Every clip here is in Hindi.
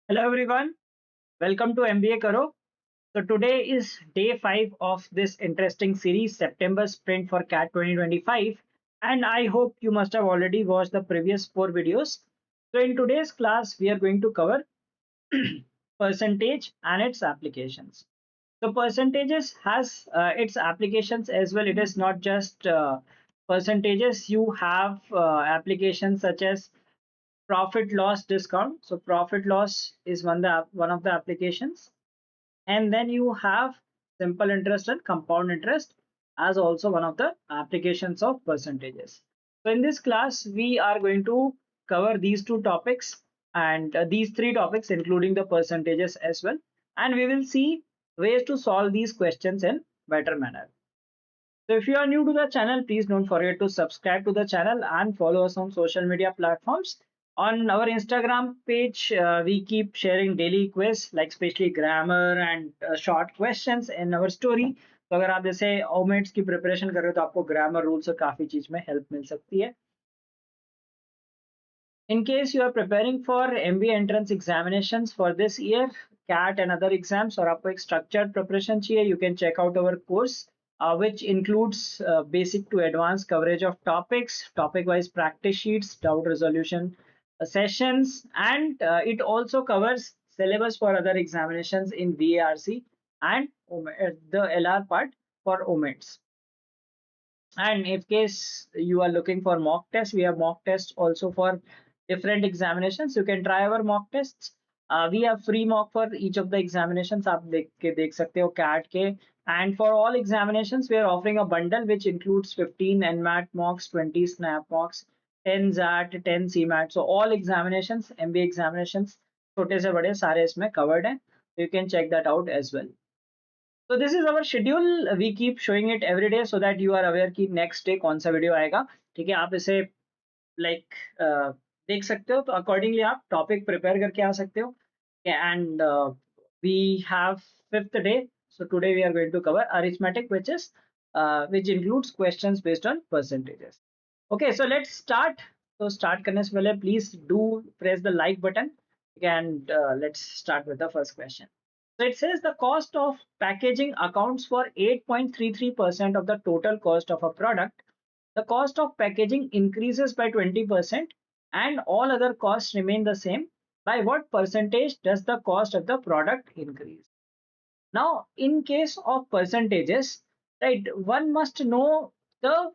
Hello everyone, welcome to MBA Karo. So today is day 5 of this interesting series, September Sprint for CAT 2025, and I hope you must have already watched the previous 4 videos. So in today's class, we are going to cover percentage and its applications. So percentages has its applications as well. It is not just percentages. You have applications such as profit loss discount. So profit loss is one of the applications, and then you have simple interest and compound interest as also one of the applications of percentages. So in this class we are going to cover these two topics and these three topics including the percentages as well, and we will see ways to solve these questions in better manner. So if you are new to the channel, please don't forget to subscribe to the channel and follow us on social media platforms. On our Instagram page, we keep sharing daily quiz like especially grammar and short questions in our story. तो अगर आप जैसे ओमेट्स की प्रिपरेशन कर रहे हो तो आपको ग्रामर रूल्स और काफी चीज में हेल्प मिल सकती है. In case you are preparing for MBA entrance examinations for this year, CAT and other exams, और आपको एक structured preparation चाहिए, you can check out our course, which includes basic to advanced coverage of topics, topic-wise practice sheets, doubt resolution sessions, and it also covers syllabus for other examinations in VARC and the LR part for OMEDs. And if case you are looking for mock tests, we have mock tests also for different examinations. You can try our mock tests. We have free mock for each of the examinations. आप देख सकते हो CAT के. And for all examinations, we are offering a bundle which includes 15 NMAT mocks, 20 SNAP mocks, 10 ZAT, 10 CMAT. So all examinations, MBA examinations, छोटे से बड़े सारे इसमें covered हैं. You can check that out as well. So this is our schedule. We keep showing it every day so that you are aware कि next day कौन सा वीडियो आएगा. ठीक है, आप इसे like देख सकते हो, तो accordingly आप topic prepare करके आ सकते हो. And we have fifth day. So today we are going to cover arithmetic, which includes questions based on percentages. Okay, so let's start. So start करने से पहले please do press the like button, and let's start with the first question. So it says the cost of packaging accounts for 8.33% of the total cost of a product. The cost of packaging increases by 20% and all other costs remain the same. By what percentage does the cost of the product increase? Now, in case of percentages, right, one must know the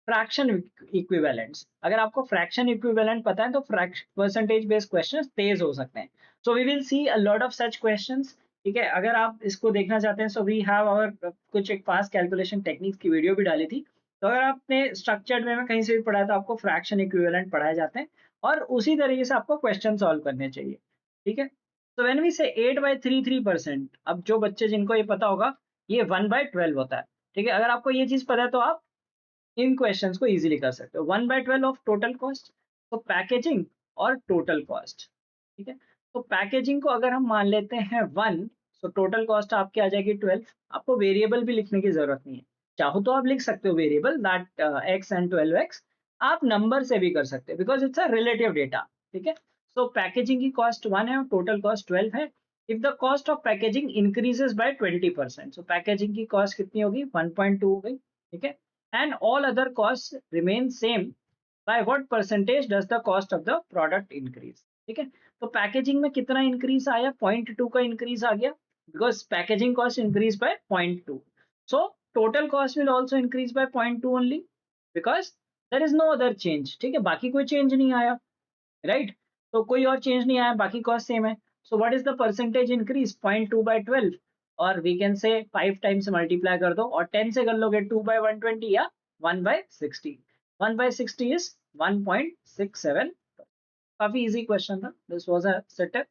fraction equivalents. अगर आपको फ्रैक्शन इक्विवेलेंट पता है तो परसेंटेज बेस्ड क्वेश्चंस तेज हो सकते हैं. So we will see a lot of such questions. ठीक है, अगर आप इसको देखना चाहते हैं, सो वी हैव आवर कुछ एक फास्ट कैलकुलेशन टेक्निक्स की वीडियो भी डाली थी. तो अगर आपने स्ट्रक्चर्ड वे में कहीं से भी पढ़ा है तो आपको फ्रैक्शन इक्विवेलेंट पढ़ाए जाते हैं और उसी तरीके से आपको क्वेश्चन सॉल्व करने चाहिए. ठीक है, तो व्हेन वी से 8/33%, अब जो बच्चे जिनको ये पता होगा, ये 1/12 होता है. ठीक है, अगर आपको ये चीज पता है तो आप इन क्वेश्चंस को इजीली कर सकते हो. 1/12 ऑफ टोटल कॉस्ट, तो पैकेजिंग और टोटल कॉस्ट. ठीक है, तो पैकेजिंग को अगर हम मान लेते हैं 1, तो टोटल कॉस्ट आपकी आ जाएगी 12. आपको वेरिएबल भी लिखने की जरूरत नहीं है, चाहो तो आप लिख सकते हो variable that x and 12x. आप नंबर से भी कर सकते हो because it's a relative data. ठीक है, सो पैकेजिंग की कॉस्ट 1 है और टोटल कॉस्ट 12 है. If the cost of packaging increases by 20%, so packaging की कॉस्ट कितनी होगी? 1.2 हो गई. ठीक है, and all other costs remain same. By what percentage does the cost of the product increase? ठीक है, तो पैकेजिंग में कितना इंक्रीज आया? 0.2 का इंक्रीज आ गया because packaging cost increased by 0.2. So total cost will also increase by 0.2 only because there is no other change. ठीक है, बाकी कोई चेंज नहीं आया, राइट? तो कोई और चेंज नहीं आया, बाकी कॉस्ट सेम है. So what is the percentage increase? 0.2/12, और वी कैन से 5 टाइम्स मल्टीप्लाई कर दो और 10 से कर लोगे 2/120 या 1/60. 1/60 इज 1.67. काफी इजी क्वेश्चन था. This was a setup.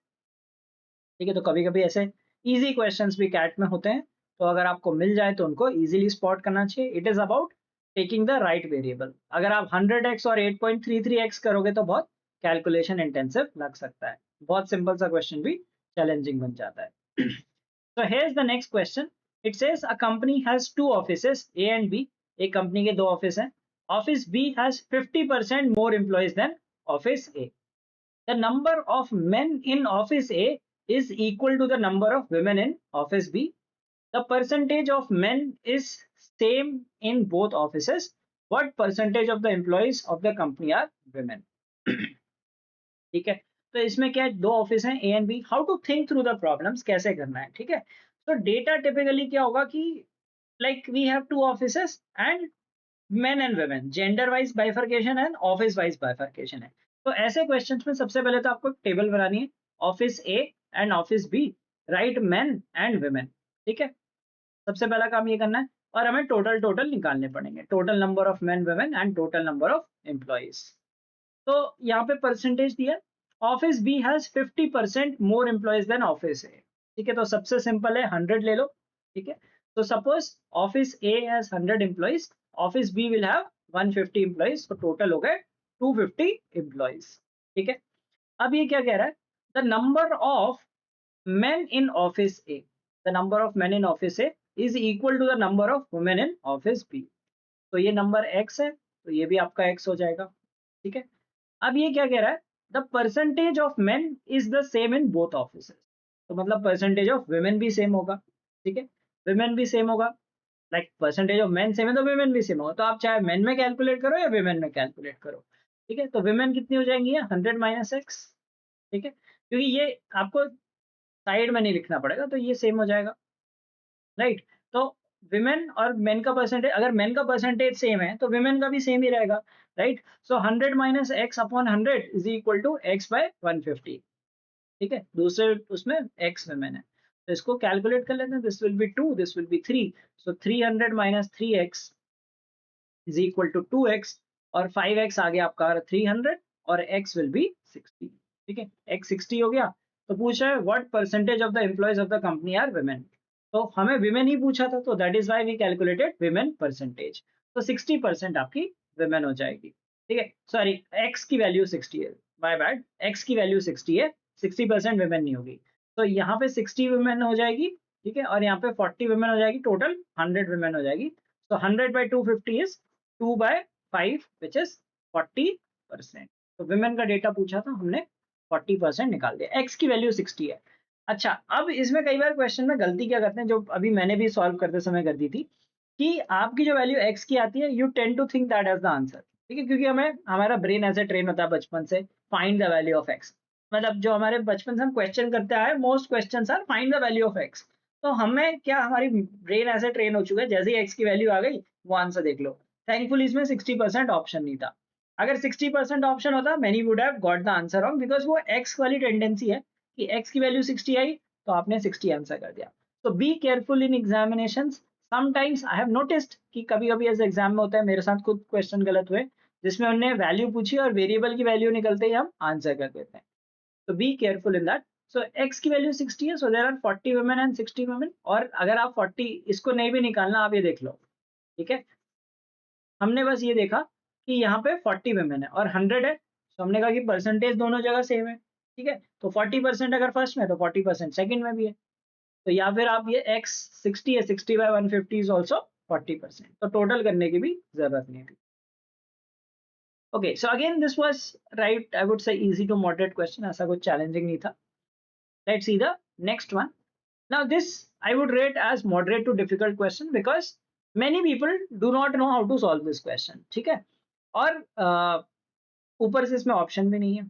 ठीक है, तो कभी कभी ऐसे इजी क्वेश्चंस भी कैट में होते हैं, तो अगर आपको मिल जाए तो उनको इजीली स्पॉट करना चाहिए. It is about taking the right variable. अगर आप 100x और 8.33x करोगे तो बहुत कैलकुलेशन इंटेंसिव लग सकता है. बहुत सिंपल सा क्वेश्चन भी चैलेंजिंग बन जाता है. So here's the next question. It says a company has two offices, A and B. एक कंपनी के दो ऑफिस हैं. Office B has 50% more employees than Office A. the number of men in office A is equal to the number of women in office B. The percentage of men is same in both offices. What percentage of the employees of the company are women? ठीक है, तो इसमें क्या है, दो ऑफिस हैं A and B. How to think through the problems, कैसे करना है, ठीक है. तो डेटा टिपिकली क्या होगा कि like we have two offices and men and women, gender wise bifurcation and office wise bifurcation है. तो ऐसे क्वेश्चंस में सबसे पहले तो आपको टेबल बनानी है, office A and office B, right men and women. ठीक है, सबसे पहला काम ये करना है और हमें टोटल निकालने पड़ेंगे, total number of men women and total number of employees. तो यहाँ पे परसेंटेज दिया, office B has 50% more employees than office A. ठीक है, तो सबसे सिंपल है 100 ले लो. ठीक है, तो suppose office A has 100 employees, office B will have 150 employees, तो टोटल हो गए 250 एम्प्लॉइज. ठीक है, अब ये क्या कह रहा है, the number of men in office A, the number of men in office A is equal to the number of women in office B. तो ये नंबर x है, तो ये भी आपका x हो जाएगा. ठीक है, अब ये क्या कह रहा है, the percentage of main is the same in both offices. तो मतलब परसेंटेज ऑफ वुमेन भी सेम होगा. ठीक है, वुमेन भी सेम होगा, like percentage of main same है तो वुमेन भी सेम होगा. तो आप चाहे मेन में कैलकुलेट करो या वुमेन में कैलकुलेट करो. ठीक है, तो वुमेन कितनी हो जाएंगी, 100 माइनस एक्स. ठीक है, क्योंकि ये आपको साइड में नहीं लिखना पड़ेगा, तो ये सेम हो जाएगा, राइट. तो विमेन और मेन का परसेंटेज, अगर मेन का परसेंटेज सेम है तो विमेन का भी सेम ही रहेगा, right. So 100 minus x upon 100 is equal to x by 150. ठीक है, दूसरे उसमें एक्स विमेन है, तो इसको कैलकुलेट कर लेते हैं. This will be 2, this will be 3, so 300 minus 3x is equal to 2x, और 5x आ गया आपका 300, और x विल बी 60. ठीक है, x 60 हो गया. तो पूछ रहा है what percentage of the employees of the company are women. तो हमें विमेन ही पूछा था, तो that is why we calculated women percentage. तो 60% आपकी विमेन हो जाएगी. ठीक है, सॉरी x की वैल्यू 60 है, माय बैड, x की वैल्यू 60 है, 60% विमेन नहीं होगी. तो यहाँ पे 60 विमेन हो जाएगी. ठीक है, और यहाँ पे 40 विमेन हो जाएगी, टोटल 100 विमेन हो जाएगी. तो 100 by 250 is 2 by 5 which is 40%. तो विमेन का डेटा पूछा था, हमने 40% निकाल दिया. x की वैल्यू 60 है. अच्छा, अब इसमें कई बार क्वेश्चन में गलती क्या करते हैं, जो अभी मैंने भी सॉल्व करते समय कर दी थी, कि आपकी जो वैल्यू x की आती है, you tend to think that as the answer. ठीक है, क्योंकि हमें हमारा ब्रेन ऐसे ट्रेन होता है बचपन से, find the value of x. मतलब जो हमारे बचपन से हम क्वेश्चन करते आए, most question are find the value of x. तो हमें क्या, हमारी ब्रेन ऐसे ट्रेन हो चुका है, जैसे ही x की वैल्यू आ गई वो आंसर देख लो. थैंकफुली इसमें 60% ऑप्शन नहीं था. अगर 60% ऑप्शन होता, many would have got the answer wrong, because वो x वाली टेंडेंसी है कि x की वैल्यू 60 आई तो आपने 60 आंसर कर दिया. तो be careful in examinations. Sometimes I have noticed कि कभी कभी ऐसे एग्जाम में होता है, मेरे साथ खुद क्वेश्चन गलत हुए, जिसमें उन्होंने वैल्यू पूछी और वेरिएबल की वैल्यू निकलते ही हम आंसर कर देते हैं. तो be careful in that. So x की वैल्यू 60 है, so there are 40 women and 60 women. और अगर आप 40 इसको नहीं भी निकालना, आप ये देख लो. ठीक है, हमने बस ये देखा कि यहाँ पे 40 वुमेन है और 100 है, तो हमने कहा कि परसेंटेज दोनों जगह सेम है. ठीक है, तो 40% अगर फर्स्ट में है तो 40% सेकंड में भी है. तो या फिर आप ये x 60 है, 60 by 150 इज ऑल्सो 40%. तो टोटल करने की भी जरूरत नहीं थी. Okay, so again this was, right, I would say easy to moderate question, ऐसा कुछ challenging नहीं था. Let's see the next one. Now this I would rate as moderate to difficult question because many people do not know how to solve this question. ठीक है, और ऊपर से इसमें ऑप्शन भी नहीं है.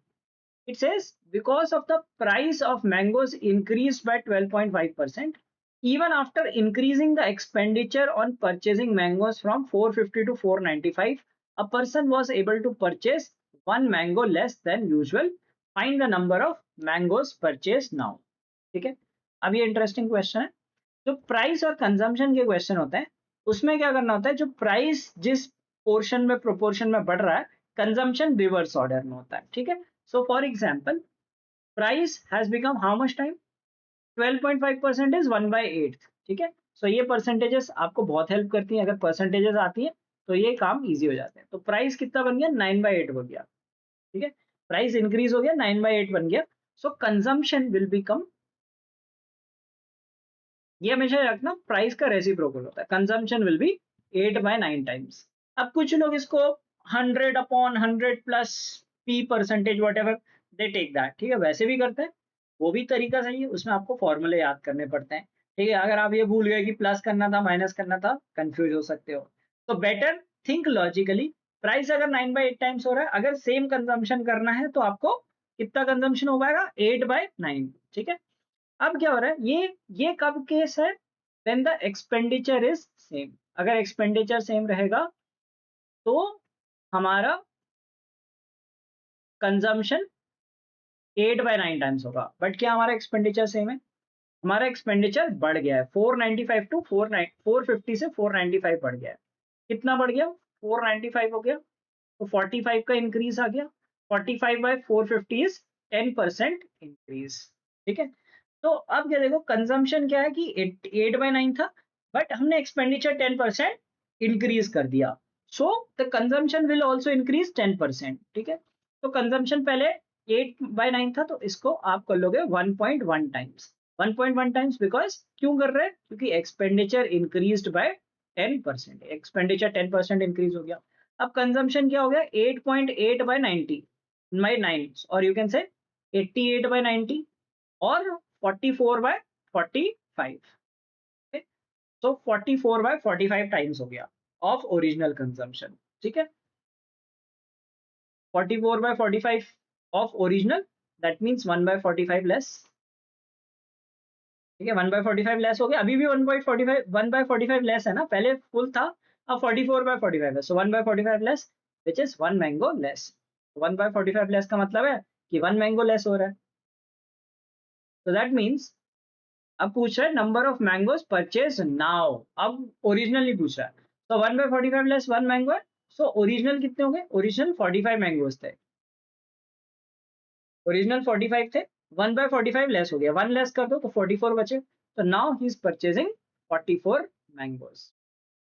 It says because of the price of mangoes increased by 12.5%, even after increasing the expenditure on purchasing mangoes from 450 to 495, a person was able to purchase one mango less than usual. Find the number of mangoes purchased now. ठीक है, अब ये इंटरेस्टिंग क्वेश्चन है. जो प्राइस और कंजम्पशन के क्वेश्चन होते हैं, उसमें क्या करना होता है, जो प्राइस जिस पोर्शन में प्रोपोर्शन में बढ़ रहा है, कंजम्पशन रिवर्स ऑर्डर में होता है. ठीक है, so for example, price has become how much time? 12.5% is 1 by 8. ठीक है, so ये परसेंटेजेस आपको बहुत हेल्प करती हैं. अगर परसेंटेजेस आती हैं तो ये काम इजी हो जाते हैं. तो प्राइस कितना बन गया, 9 by 8 हो गया. ठीक है, प्राइस इंक्रीज हो गया, 9 by 8 बन गया. सो कंजम्पशन विल बिकम, ये हमेशा रखना, प्राइस का रेसिप्रोकल होता है. Consumption will be 8 by 9 times. अब कुछ लोग इसको 100 upon 100 plus p percentage whatever they take that, ठीक है, वैसे भी करते हैं, वो भी तरीका सही है, उसमें आपको फॉर्मूले याद करने पड़ते हैं, ठीक है। अगर आप ये भूल गए कि प्लस करना था माइनस करना था, कंफ्यूज हो सकते हो। तो बेटर थिंक लॉजिकली। प्राइस अगर 9/8 टाइम्स हो रहा है, अगर सेम कंजम्पशन करना है तो आपको कितना कंजम्पशन हो पाएगा, 8/9, ठीक है। अब क्या हो रहा है, ये कब केस है, when the expenditure is same. अगर एक्सपेंडिचर सेम रहेगा तो हमारा कंजम्पशन 8/9 टाइम्स होगा। बट क्या हमारा एक्सपेंडिचर सेम है, हमारा एक्सपेंडिचर बढ़ गया है, 495 टू 450 से 495 बढ़ गया है। कितना बढ़ गया, 495 हो गया, तो 45 का इंक्रीज आ गया। 45/450 इज 10% इंक्रीज, ठीक है। तो अब क्या देखो, कंजम्पशन क्या है कि 8/9 था, बट हमने एक्सपेंडिचर 10% इंक्रीज कर दिया, so the consumption will also increase 10%, ठीक है। तो कंजम्पशन पहले 8/9 था, तो इसको आप कर लोगे 1.1 टाइम्स। 1.1 टाइम्स बिकॉज क्यों कर रहे हैं, क्योंकि expenditure increased by 10%, expenditure 10% increase हो गया। अब कंजम्पशन क्या हो गया, 8.8/90 और यू कैन से 88/90 और 44/45, तो 44/45 टाइम्स हो गया ऑफ ओरिजिनल कंजम्पशन, ठीक है। 44/45 of original, that means 1/45 less, ठीक है। 1/45 लेस हो गया, अभी भी 1/45 लेस है ना, पहले फुल था, अब 44/45 है, सो 1/45 less, which is 1 mango less. 1/45 less का मतलब है कि 1 मैंगो लेस हो रहा है, तो दैट मीन्स अब पूछ रहा है number of mangoes purchase now, अब ओरिजिनल नहीं पूछ रहा है। तो 1/45 लेस 1 मैंगो है, सो ओरिजिनल कितने हो गए, ओरिजिनल 45 मैंगोज थे, ओरिजिनल 45 थे, 1/45 लेस हो गया, 1 लेस कर दो तो 44 बचे, तो now he is purchasing 44 mangoes.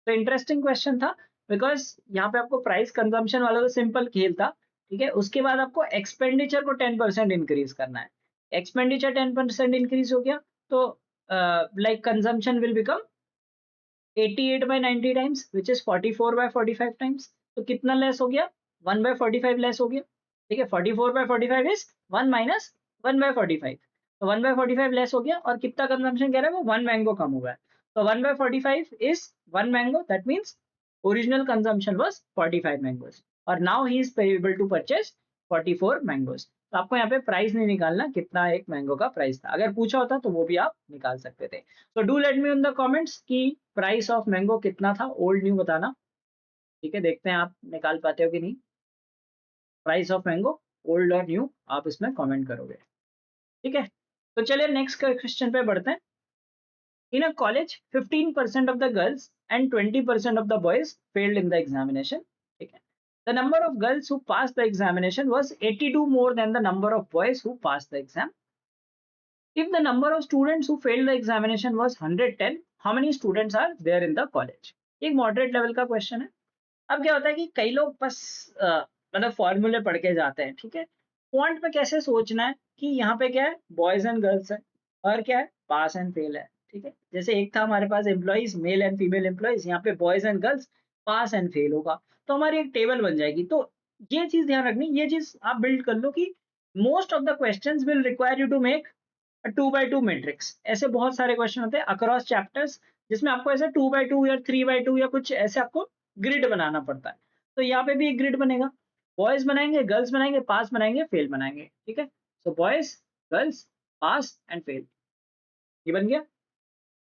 तो इंटरेस्टिंग क्वेश्चन था, बिकॉज यहाँ पे आपको प्राइस कंजम्पशन वाला तो सिंपल खेल था, ठीक है। उसके बाद आपको एक्सपेंडिचर को 10% इंक्रीज करना है, एक्सपेंडिचर 10% इंक्रीज हो गया, तो like consumption will become 88/90 times, which is 44/45 times. तो कितना लेस हो गया, 1/45 लेस हो गया, ठीक है। 44/45 इज 1 माइनस 1/45, तो 1/45 लेस हो गया, और कितना कंजम्पशन कह रहा है वो 1 मैंगो कम हुआ है, तो 1/45 is 1 mango, that means original consumption was 45 mangoes, और now he is able to purchase 44 mangoes. तो आपको यहाँ पे प्राइस नहीं निकालना कितना एक मैंगो का प्राइस था, अगर पूछा होता तो वो भी आप निकाल सकते थे। तो do let me in the comments कि प्राइस ऑफ मैंगो कितना था, ओल्ड न्यू बताना, ठीक है। देखते हैं आप निकाल पाते हो कि नहीं, प्राइस ऑफ मैंगो ओल्ड और न्यू आप इसमें कमेंट करोगे, ठीक है। तो चलिए नेक्स्ट क्वेश्चन पे बढ़ते हैं। इन अ college 15% of the girls and 20% of the boys failed in the examination, ठीक है। The number of girls who passed the examination was 82 more than the number of boys who passed the exam. If the number of students who failed the examination was 110, how many students are there in the college? एक मॉडरेट लेवल का क्वेश्चन है। अब क्या होता है कि कई लोग बस मतलब फॉर्मूले पढ़ के जाते हैं, ठीक है। पॉइंट पे कैसे सोचना है कि यहाँ पे क्या है, बॉयज एंड गर्ल्स है, और क्या है, पास एंड फेल है, ठीक है। जैसे एक था हमारे पास employees, male and female employees, यहाँ पे boys and girls, pass and fail होगा, तो हमारी एक टेबल बन जाएगी। तो ये चीज ध्यान रखनी, ये चीज आप बिल्ड कर लो कि most of the questions will require you to make 2x2 matrix. ऐसे बहुत सारे क्वेश्चन होते हैं अक्रॉस चैप्टर्स, जिसमें आपको ऐसे 2x2 या 3x2 या कुछ ऐसे आपको ग्रिड बनाना पड़ता है। तो यहाँ पे भी एक ग्रिड बनेगा, बॉयज बनाएंगे, गर्ल्स बनाएंगे, पास बनाएंगे, फेल बनाएंगे, ठीक है। So boys, girls, pass and fail, ये बन गया।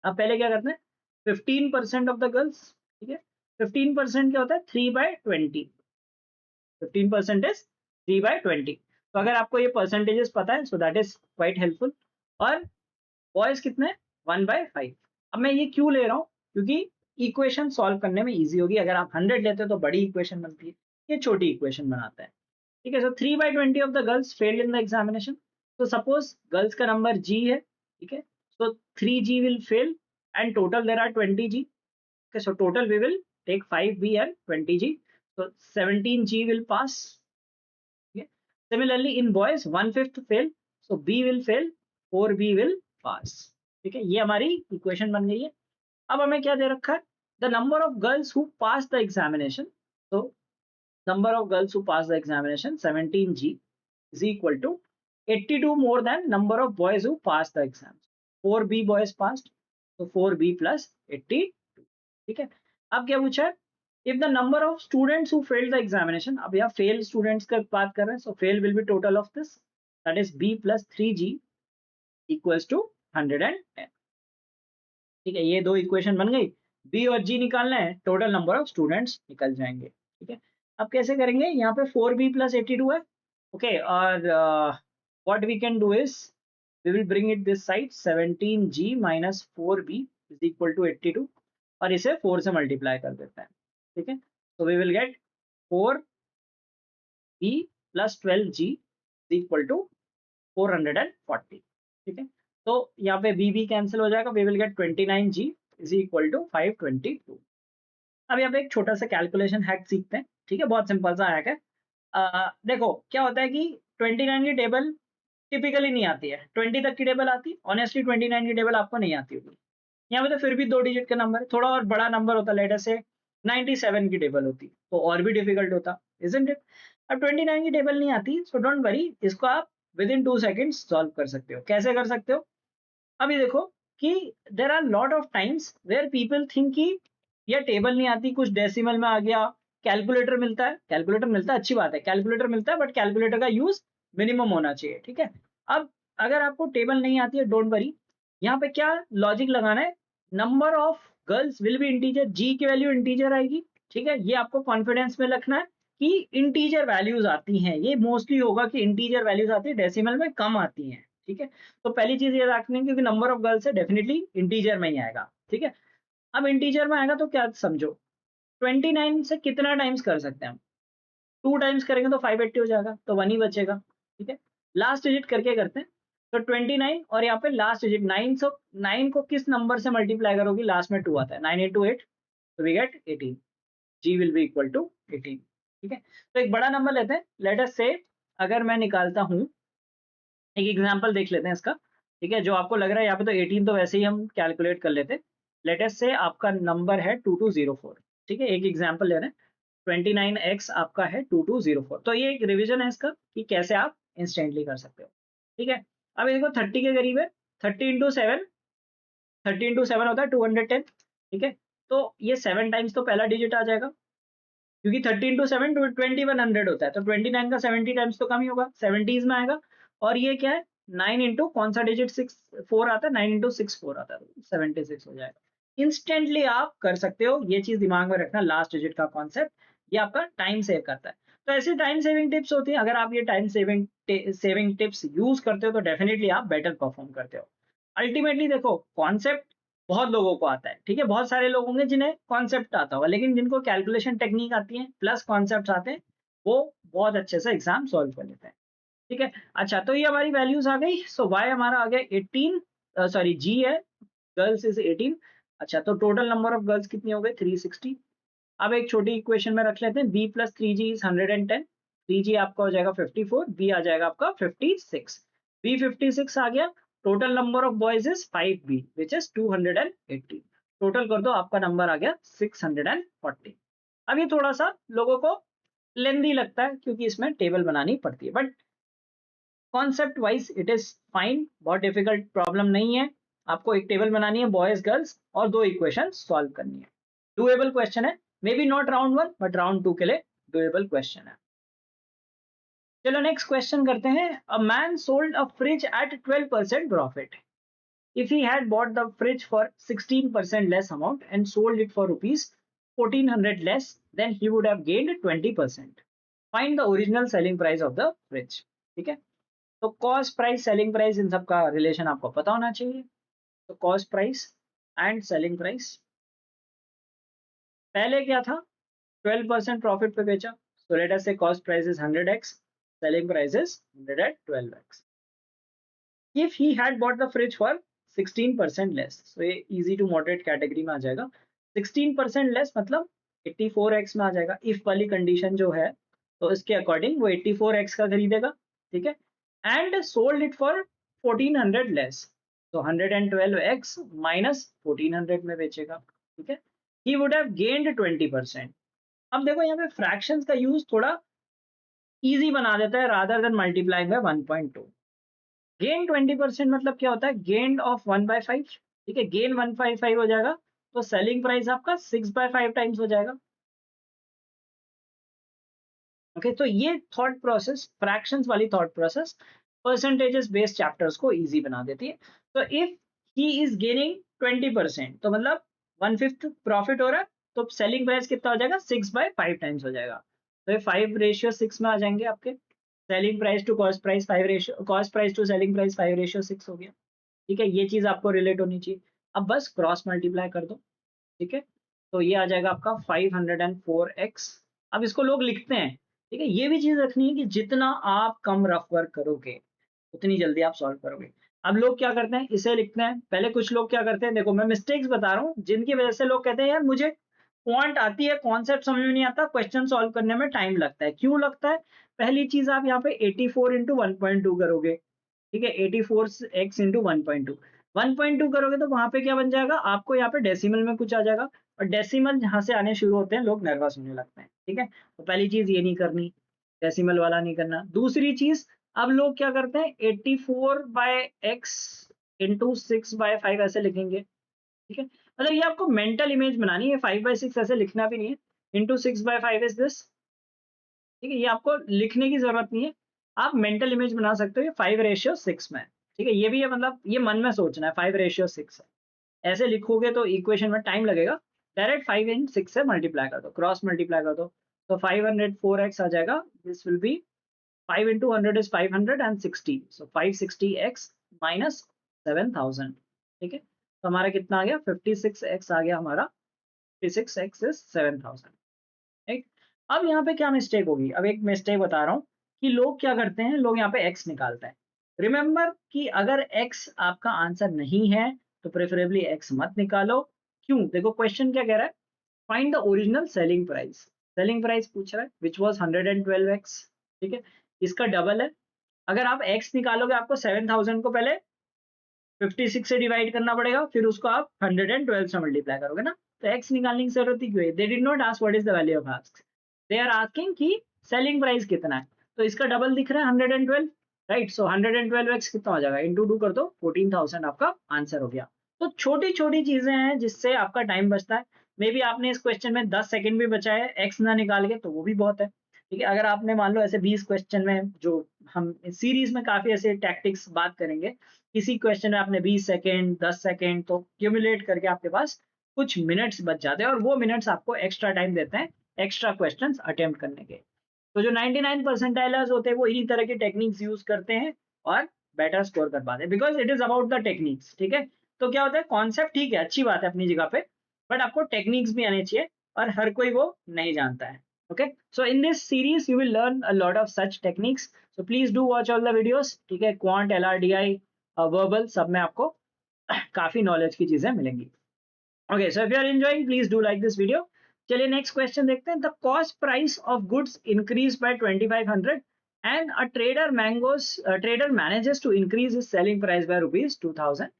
अब पहले क्या करते हैं, 15% ऑफ द गर्ल्स, ठीक है। 15% क्या होता है, 3/20, 15% इज 3/20। तो अगर आपको ये परसेंटेजेस पता है, so that is quite helpful. और बॉयज कितने, 1/5। अब मैं ये क्यों ले रहा हूँ, क्योंकि इक्वेशन सॉल्व करने में इजी होगी। अगर आप 100 लेते हो तो बड़ी इक्वेशन बनती है, ये छोटी इक्वेशन बनाता है, ठीक है। So 3/20 of the girls failed in the examination. तो सपोज गर्ल्स का नंबर जी है, ठीक है। So 3G will fail and total there are 20G, so total we will take 5B and 20G, so 17G will pass, okay. Similarly in boys 1/5 fail, so B will fail, 4B will pass, ठीक है। ये हमारी इक्वेशन बन गई है। अब हमें क्या दे रखा है, the number of girls who pass the examination, तो number of girls who pass the examination 17G, is equal to 82 more than number of boys who passed the exam. 4b boys passed, so 4b plus 82. ठीक है, अब क्या पूछा है, if the number of students who failed the examination, अब यहाँ fail students का बात कर रहे हैं, so fail will be total of this, that is b plus 3g equals to 110. ठीक है, ये दो इक्वेशन बन गई, b और g निकालना है, टोटल नंबर ऑफ स्टूडेंट्स निकल जाएंगे. ठीक है, अब कैसे करेंगे, यहाँ पे 4b plus 82 है. ओके, और what we can do is we will bring it this side, 17g minus 4b is equal to 82, और इसे 4 से मल्टीप्लाई कर देते हैं. ठीक है, so we will get 4b plus 12g is equal to 440. ठीक है, तो यहाँ पे b कैंसिल हो जाएगा, we will get 29g is equal to 522. अब यहाँ पे एक छोटा सा कैलकुलेशन हैक सीखते हैं. ठीक है, बहुत सिंपल सा हैक है. देखो क्या होता है कि 29 की टेबल टिपिकली नहीं आती है, 20 तक की टेबल आती है. ऑनेस्टली 29 की टेबल आपको नहीं आती होगी. यहाँ पे तो फिर भी 2 डिजिट का नंबर है, थोड़ा और बड़ा नंबर होता, लेटर से 97 की टेबल होती तो और भी डिफिकल्ट होता, इजंट इट. अब 29 की टेबल नहीं आती, सो डोंट वरी, इसको आप विद इन 2 सेकेंड्स सॉल्व कर सकते हो. कैसे कर सकते हो, अभी देखो कि there are lot of times where people think कि ये टेबल नहीं आती, कुछ डेसिमल में आ गया, कैलकुलेटर मिलता है. कैलकुलेटर मिलता है, अच्छी बात है, कैलकुलेटर मिलता है, बट कैलकुलेटर का यूज मिनिमम होना चाहिए. ठीक है, अब अगर आपको टेबल नहीं आती है, डोंट वरी, यहाँ पे क्या लॉजिक लगाना है, number of girls will be integer, G की वैल्यू इंटीजर आएगी. ठीक है, ये आपको कॉन्फिडेंस में रखना है कि इंटीजर वैल्यूज आती हैं, ये मोस्टली होगा कि इंटीजर वैल्यूज आती है, डेसिमल में कम आती हैं. ठीक है, तो पहली चीज ये रखनी है, क्योंकि नंबर ऑफ गर्ल्स है, डेफिनेटली इंटीजर में ही आएगा. ठीक है, अब इंटीजर में आएगा तो क्या समझो, 29 से कितना टाइम्स कर सकते हैं हम, 2 टाइम्स करेंगे तो 580 हो जाएगा, तो 1 ही बचेगा. ठीक है, लास्ट डिजिट करके करते हैं, तो 29 और यहाँ पे लास्ट डिजिट 9, सो 9 को किस नंबर से मल्टीप्लाई करोगी, लास्ट में 2 आता है, 9 into 8, तो we get 18, g will be equal to 18. ठीक है, तो एक बड़ा नंबर लेते हैं, लेट अस से अगर मैं निकालता हूँ, एक एग्जांपल देख लेते हैं इसका. ठीक है, जो आपको लग रहा है यहाँ पे तो 18 तो वैसे ही हम कैलकुलेट कर लेते हैं. लेट अस से आपका नंबर है 2204. ठीक है, एक एग्जांपल ले रहे हैं, 29x आपका है 2204. तो ये एक रिवीजन है इसका कि कैसे आप इंस्टेंटली कर सकते हो. ठीक है, अब देखो 30 के करीब है, 30 into 7, 30 into 7 होता है 210. ठीक है, तो ये 7 टाइम्स तो पहला डिजिट आ जाएगा, क्योंकि 30 into 7 2100 होता है, तो 29 का 70 टाइम्स तो कम ही होगा, 70s में आएगा. और ये क्या है, 9 इंटू कौन सा डिजिट 4 आता है, 9 इंटू 4 आता है, 76 हो जाएगा. इंस्टेंटली आप कर सकते हो, ये चीज दिमाग में रखना, लास्ट डिजिट का कॉन्सेप्ट, ये आपका टाइम सेव करता है. तो ऐसी टाइम सेविंग टिप्स होती है, अगर आप ये टाइम सेविंग टिप्स यूज करते हो तो डेफिनेटली आप बेटर परफॉर्म करते हो. अल्टीमेटली देखो, कॉन्सेप्ट बहुत लोगों को आता है. ठीक है, बहुत सारे लोग होंगे जिन्हें कॉन्सेप्ट आता होगा, लेकिन जिनको कैलकुलेशन टेक्निक आती है प्लस कॉन्सेप्ट आते हैं, वो बहुत अच्छे से एग्जाम सॉल्व कर लेते हैं. ठीक है, अच्छा, तो ये हमारी वैल्यूज आ गई. सो वाई हमारा आ गया 18, सॉरी जी है, गर्ल्स इज 18. अच्छा, तो टोटल नंबर ऑफ गर्ल्स कितनी हो गई, 360. अब एक छोटी इक्वेशन में रख लेते हैं, b plus 3g is 110, 3g आपका हो जाएगा 54, b आ जाएगा आपका 56. b 56 आ गया, total number of boys is 5b which is 280. Total कर दो, आपका नंबर आ गया 640. अब ये थोड़ा सा लोगों को लेंदी लगता है, क्योंकि इसमें टेबल बनानी पड़ती है, but concept wise it is fine, बहुत डिफिकल्ट प्रॉब्लम नहीं है. आपको एक टेबल बनानी है, बॉयज गर्ल्स, और 2 इक्वेशन सॉल्व करनी है. डुएबल क्वेश्चन है, may be not round 1 but round 2 के लिए डुएबल क्वेश्चन है. चलो नेक्स्ट क्वेश्चन करते हैं. A man sold a fridge at 12% profit. If he had bought the fridge for 16% less amount and sold it for rupees 1400 less, then he would have gained 20%. Find the original selling price of the fridge. ठीक है, तो कॉस्ट प्राइस, सेलिंग प्राइस, इन सब का रिलेशन आपको पता होना चाहिए. तो cost price and selling price, पहले क्या था, 12% प्रॉफिट पे बेचा, so let us say cost price is 100x, selling price is 112x. If he had bought the fridge for 16% less, so ये easy to moderate category में आ जाएगा. 16% less मतलब 84x में आ जाएगा. if वाली कंडीशन जो है, तो इसके अकॉर्डिंग वो 84x का खरीदेगा. ठीक है, and sold it for 1400 less, तो 112x minus 1400 में बेचेगा. ठीक है, he would have gained 20%. अब देखो यहाँ पे फ्रैक्शंस का यूज थोड़ा इजी बना देता है rather than multiplying by 1.2। Gain 20% मतलब क्या होता है, गेन ऑफ 1/5। ठीक है, गेन 155 हो जाएगा, तो सेलिंग प्राइस आपका 6/5 टाइम्स हो जाएगा। ओके, तो ये थॉट प्रोसेस, फ्रैक्शंस वाली thought process percentages based chapters को इजी बना देती है। तो इफ ही इज गेनिंग 20%, तो मतलब 1/5 प्रॉफिट हो रहा है, तो सेलिंग प्राइस कितना हो जाएगा, 6/5 टाइम्स हो जाएगा। तो ये 5:6 में आ जाएंगे आपके। Selling price to cost price 5 cost price to selling price 5:6 हो गया। ठीक है, ये चीज आपको रिलेट होनी चाहिए। अब बस क्रॉस मल्टीप्लाई कर दो। ठीक है, तो ये आ जाएगा आपका 504x। अब इसको लोग लिखते हैं। ठीक है, ये भी चीज रखनी है कि जितना आप कम रफ वर्क करोगे उतनी जल्दी आप सॉल्व करोगे। अब लोग क्या करते हैं, इसे लिखते हैं। पहले कुछ लोग क्या करते हैं, देखो मैं मिस्टेक्स बता रहा हूँ जिनकी वजह से लोग कहते हैं यार मुझे क्वांट आती है, कॉन्सेप्ट समझ में नहीं आता, क्वेश्चन सॉल्व करने में टाइम लगता है। क्यों लगता है? पहली चीज, आप यहाँ पे 84 इंटू 1.2 करोगे। ठीक है, 84x इंटू 1.2 करोगे तो वहां पे क्या बन जाएगा, आपको यहाँ पे डेसिमल में कुछ आ जाएगा। और डेसिमल जहां से आने शुरू होते हैं लोग नर्वस होने लगते हैं। ठीक है, तो पहली चीज ये नहीं करनी, डेसिमल वाला नहीं करना। दूसरी चीज, अब लोग क्या करते हैं 84/x इंटू 6/5 ऐसे लिखेंगे। ठीक है, मतलब ये आपको मेंटल इमेज बनानी है, 5/6 ऐसे लिखना भी नहीं है। Into 6/5 is this. ठीक है, ये आपको लिखने की जरूरत नहीं है, आप मेंटल इमेज बना सकते हो, ये 5:6 में। ठीक है, ये भी है, मतलब ये मन में सोचना है 5:6 है। ऐसे लिखोगे तो इक्वेशन में टाइम लगेगा। डायरेक्ट 5 इन 6 से मल्टीप्लाई कर दो, क्रॉस मल्टीप्लाई कर दो, तो 504x आ जाएगा। This will B 5 into 100 is 560, so 560x minus 7000। ठीक है, तो हमारा कितना आ गया, 56x आ गया हमारा। 56x is 7000। ठीक, अब यहाँ पे क्या मिस्टेक होगी, अब एक मिस्टेक बता रहा हूँ कि लोग क्या करते हैं, लोग यहाँ पे x निकालते हैं। रिमेंबर कि अगर x आपका आंसर नहीं है तो प्रेफरेबली x मत निकालो। क्यों? देखो क्वेश्चन क्या कह रहा है, find the original selling price. Selling price पूछ रहा है विच वाज 112x। ठीक है, इसका डबल है। अगर आप x निकालोगे आपको 7000 को पहले 56 से डिवाइड करना पड़ेगा, फिर उसको आप 112 से मल्टीप्लाई करोगे ना। तो x निकालने की जरूरत ही क्यों है? They did not ask what is the value of ask, they are asking कि सेलिंग प्राइस कितना है। तो इसका डबल दिख रहा है 112, राइट। सो 112x कितना हो जाएगा, इंटू 2 कर दो, 14000 आपका आंसर हो गया। तो छोटी छोटी चीजें हैं जिससे आपका टाइम बचता है। मे बी आपने इस क्वेश्चन में 10 सेकंड भी बचाए एक्स ना निकाल के, तो वो भी बहुत है। ठीक है, अगर आपने मान लो ऐसे 20 क्वेश्चन में, जो हम सीरीज में काफी ऐसे टैक्टिक्स बात करेंगे, किसी क्वेश्चन में आपने 20 सेकेंड 10 सेकेंड, तो क्यूमुलेट करके आपके पास कुछ मिनट्स बच जाते हैं, और वो मिनट्स आपको एक्स्ट्रा टाइम देते हैं एक्स्ट्रा क्वेश्चंस अटेम्प्ट करने के। तो जो 99 परसेंटाइलर्स होते हैं वो इन्हीं तरह की टेक्निक्स यूज करते हैं और बेटर स्कोर कर पाते हैं, because it is about the techniques. ठीक है, तो क्या होता है, कॉन्सेप्ट ठीक है, अच्छी बात है अपनी जगह पे, बट आपको टेक्निक्स भी आने चाहिए, और हर कोई वो नहीं जानता है। Okay, so in this series you will learn a lot of such techniques, so please do watch all the videos. ठीक है, क्वांट, LRDI, वर्बल, सब में आपको काफी नॉलेज की चीजें मिलेंगी। Okay, so if you are enjoying please do like this video. चलिए नेक्स्ट क्वेश्चन देखते हैं। The cost price of goods increase by 2500 and a trader manages to increase his selling price by rupees 2000.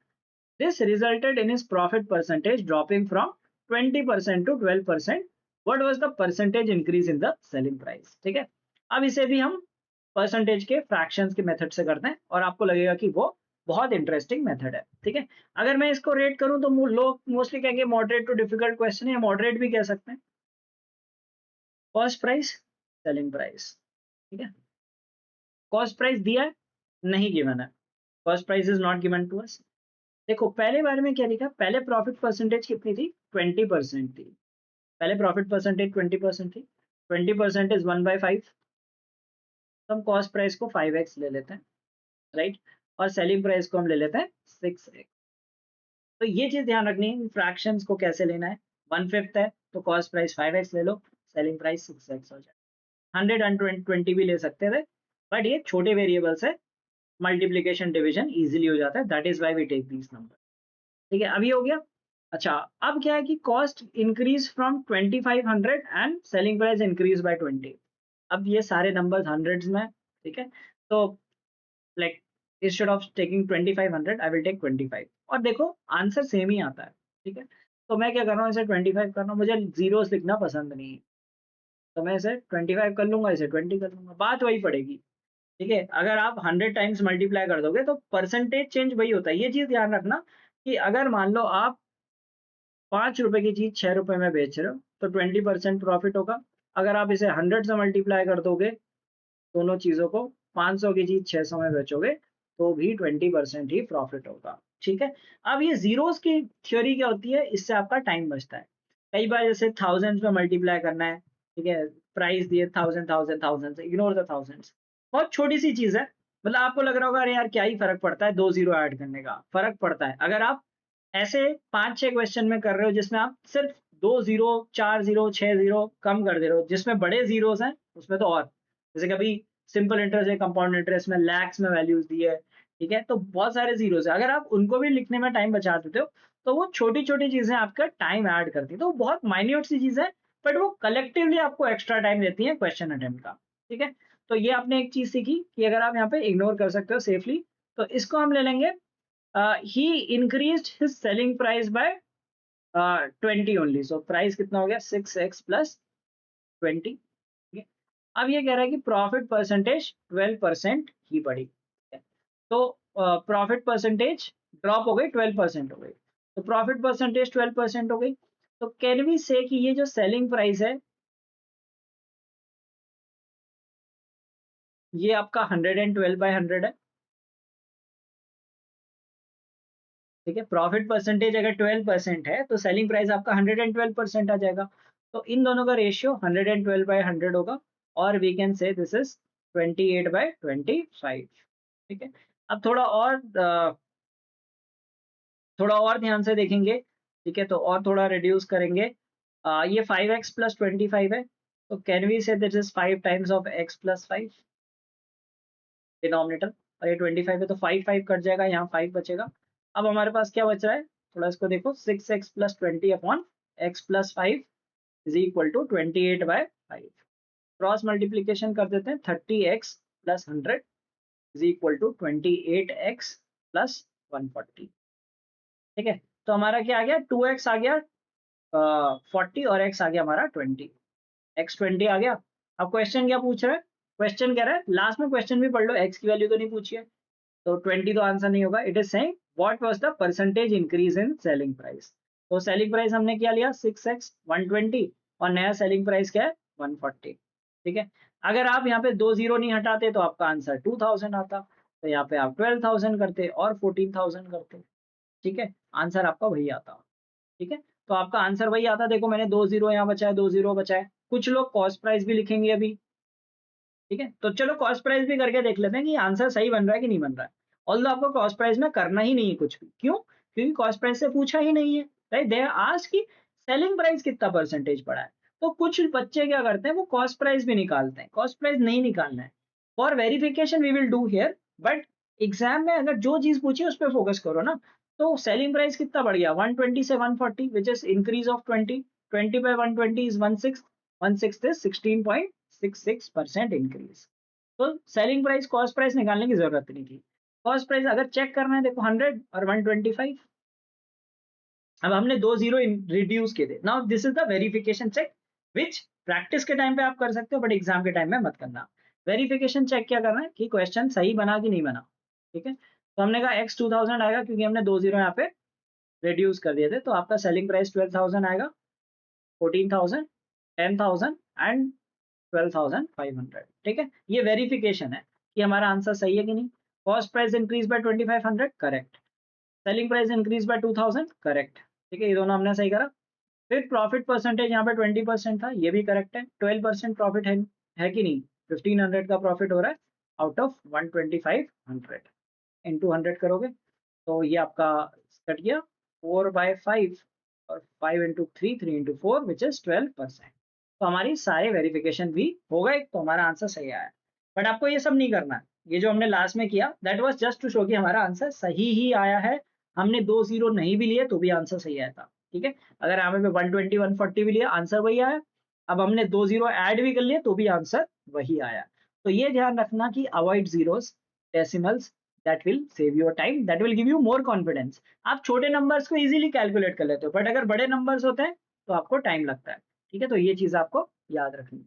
This resulted in his profit percentage dropping from 20% to 12%. What was the percentage increase in the selling price? ठीक है, अब इसे भी हम परसेंटेज के फ्रैक्शंस के मेथड से करते हैं, और आपको लगेगा कि वो बहुत इंटरेस्टिंग मेथड है। ठीक है, अगर मैं इसको रेट करूं तो लोग मोस्टली कहेंगे मॉडरेट टू डिफिकल्ट क्वेश्चन है, मॉडरेट भी कह सकते हैं। Cost price, selling price. ठीक है, कॉस्ट प्राइस दिया है, नहीं गिवन है, cost price is not given to us. देखो पहले बारे में क्या लिखा, पहले प्रॉफिट परसेंटेज कितनी थी, 20% थी। पहले प्रॉफिट परसेंटेज 20% थी, 20% इज 1/5। तो हम कॉस्ट प्राइस को 5x ले लेते हैं, राइट, और सेलिंग प्राइस को हम ले लेते हैं 6x। तो ये चीज ध्यान रखनी है, फ्रैक्शंस को कैसे लेना है। 1/5 है तो कॉस्ट प्राइस 5x ले लो, सेलिंग प्राइस 6x हो जाए। 120 भी ले सकते थे, बट ये छोटे वेरिएबल से मल्टीप्लीकेशन डिवीजन इजीली हो जाता है, that is why we take these number. ठीक है, अभी हो गया। अच्छा, अब क्या है कि cost increase from 2500 and selling price increase by 20। अब ये सारे नंबर्स हंड्रेड्स में। ठीक है, तो like instead of taking 2500 I will take 25, और देखो आंसर सेम ही आता है। ठीक है, तो मैं क्या कर रहा हूँ, इसे 25 कर रहा हूँ, मुझे जीरोस लिखना पसंद नहीं है। तो मैं इसे 25 कर लूंगा, इसे 20 कर लूंगा, बात वही पड़ेगी। ठीक है, अगर आप 100 टाइम्स मल्टीप्लाई कर दोगे तो परसेंटेज चेंज वही होता है। ये चीज ध्यान रखना कि अगर मान लो आप 5 रुपए की चीज 6 रुपए में बेच रहे हो तो 20% प्रॉफिट होगा। अगर आप इसे 100 से मल्टीप्लाई कर दोगे दोनों चीजों को, 500 की चीज 600 में बेचोगे तो भी 20% ही प्रॉफिट होगा। ठीक है, अब ये जीरोस की थ्योरी क्या होती है, इससे आपका टाइम बचता है। कई बार जैसे थाउजेंड्स में मल्टीप्लाई करना है, ठीक है, प्राइस दिए 1000 इग्नोर द थाउजेंड्स, बहुत छोटी सी चीज है। मतलब आपको लग रहा होगा अरे यार क्या ही फर्क पड़ता है 2 जीरो ऐड करने का, फर्क पड़ता है। अगर आप ऐसे 5-6 क्वेश्चन में कर रहे हो जिसमें आप सिर्फ 2 जीरो, 4 जीरो, 6 जीरो कम कर दे रहे हो, जिसमें बड़े जीरोस हैं उसमें तो और, जैसे कभी सिंपल इंटरेस्ट है, कंपाउंड इंटरेस्ट में लैक्स में वैल्यूज दी है, ठीक है, तो बहुत सारे जीरोस है, अगर आप उनको भी लिखने में टाइम बचा देते हो तो वो छोटी छोटी चीजें आपका टाइम ऐड करती है। तो वो बहुत माइन्यूट सी चीजें हैं, बट वो कलेक्टिवली आपको एक्स्ट्रा टाइम देती है क्वेश्चन अटेम्प्ट का। ठीक है, तो ये आपने एक चीज सीखी कि अगर आप यहाँ पे इग्नोर कर सकते हो सेफली, तो इसको हम ले लेंगे he increased his selling price by 20 only, so price कितना हो गया 6x plus 20। ठीक है, अब ये कह रहा है कि प्रॉफिट परसेंटेज 12% ही बढ़ी। ठीक है, तो प्रॉफिट परसेंटेज ड्रॉप हो गई, 12% हो गई, तो प्रॉफिट परसेंटेज 12% हो गई। तो कैन वी से कि ये जो सेलिंग प्राइस है ये आपका 112/100 है। ठीक है, प्रॉफिट परसेंटेज अगर 12% है तो सेलिंग प्राइस आपका 112% आ जाएगा। तो इन दोनों का रेशियो 112/100 होगा, और we can say this is 28/25। ठीक है, अब थोड़ा और ध्यान से देखेंगे। ठीक है, तो और थोड़ा रिड्यूस करेंगे। ये 5x प्लस 25 है, तो कैन वी से this is 5 times of x plus 5 denominator, और ये 25 है तो 5 कट जाएगा, यहाँ 5 बचेगा। अब हमारे पास क्या बच रहा है, थोड़ा इसको देखो, 6x plus 20 upon x plus 5 is equal to 28/5। Cross multiplication कर देते हैं, 30x plus 100 is equal to 28x plus 140। ठीक है, तो हमारा क्या आ गया, 2x आ गया 40 और x आ गया हमारा 20, x 20 आ गया। अब क्वेश्चन क्या पूछ रहा है, क्वेश्चन कह रहा है, लास्ट में क्वेश्चन भी पढ़ लो, x की वैल्यू तो नहीं पूछी है, तो 20 तो आंसर नहीं होगा। It is saying what was the percentage increase in selling price. तो सेलिंग प्राइस हमने क्या लिया 6x 120, और नया सेलिंग प्राइस क्या है 140। ठीक है, अगर आप यहाँ पे 2 जीरो नहीं हटाते तो आपका आंसर 2000 आता, तो यहाँ पे आप 12,000 करते और 14,000 करते। ठीक है, आंसर आपका वही आता। ठीक है, तो आपका आंसर वही आता। देखो मैंने 2 जीरो यहाँ बचाए, 2 जीरो बचाए। कुछ लोग कॉस्ट प्राइस भी लिखेंगे अभी। ठीक है, तो चलो कॉस्ट प्राइस भी करके देख लेते हैं कि आंसर सही बन रहा है कि नहीं बन रहा है। ऑल्दो आपको कॉस्ट प्राइस में करना ही नहीं है कुछ भी, क्यों, क्योंकि कॉस्ट प्राइस से पूछा ही नहीं है, राइट। दे आज की सेलिंग प्राइस कितना परसेंटेज पड़ा है। तो कुछ बच्चे क्या करते हैं, वो कॉस्ट प्राइस भी निकालते हैं, कॉस्ट प्राइस नहीं निकालना है। For verification we will do here, but exam में अगर जो चीज पूछी उस पर फोकस करो ना। तो सेलिंग प्राइस कितना बढ़ गया 120 से 140, which is increase of 20, 20/120 is 1/6, 1/6 is 16.66% increase. तो सेलिंग प्राइस कॉस्ट प्राइस निकालने की जरूरत नहीं थी। कॉस्ट प्राइस अगर चेक करना है, देखो 100 और 125। अब हमने 2 जीरो रिड्यूस किए थे। Now this is the verification check, which practice के टाइम पे आप कर सकते हो बट एग्जाम के टाइम में मत करना। वेरिफिकेशन चेक क्या करना है कि क्वेश्चन सही बना कि नहीं बना। ठीक है, तो हमने कहा x 2000 आएगा क्योंकि हमने 2 जीरो यहाँ पे रिड्यूस कर दिए थे, तो आपका सेलिंग प्राइस 12,000 आएगा, 14,000, 10,000 एंड 12,500। ठीक है, ये वेरिफिकेशन है कि हमारा आंसर सही है कि नहीं। Cost price increase by 2500, correct. Selling price increase by 2000, correct. ठीक है, ये दोनों हमने सही करा। फिर प्रॉफिट परसेंटेज यहाँ पे 20% था, ये भी करेक्ट है। 12% प्रॉफिट है कि नहीं, 1500 का प्रॉफिट हो रहा है आउट ऑफ 12500, इंटू 100 करोगे तो ये आपका कट गया 4/5, और 5 into 3, 3 into 4 विच इज 12%। तो हमारी सारे वेरिफिकेशन भी हो गए, तो हमारा आंसर सही आया। बट आपको ये सब नहीं करना है, ये जो हमने लास्ट में किया that was just to show कि हमारा आंसर सही ही आया है। हमने 2 जीरो नहीं भी लिए तो भी आंसर सही आया था। ठीक है, अगर हमें 120 140 भी लिया आंसर वही आया। अब हमने 2 जीरो ऐड भी कर लिए तो भी आंसर वही आया। तो ये ध्यान रखना कि avoid zeros, decimals, that will save your time, that will give you more confidence. आप छोटे नंबर्स को इजीली कैलकुलेट कर लेते हो, बट अगर बड़े नंबर्स होते हैं तो आपको टाइम लगता है। ठीक है, तो ये चीज आपको याद रखनी है।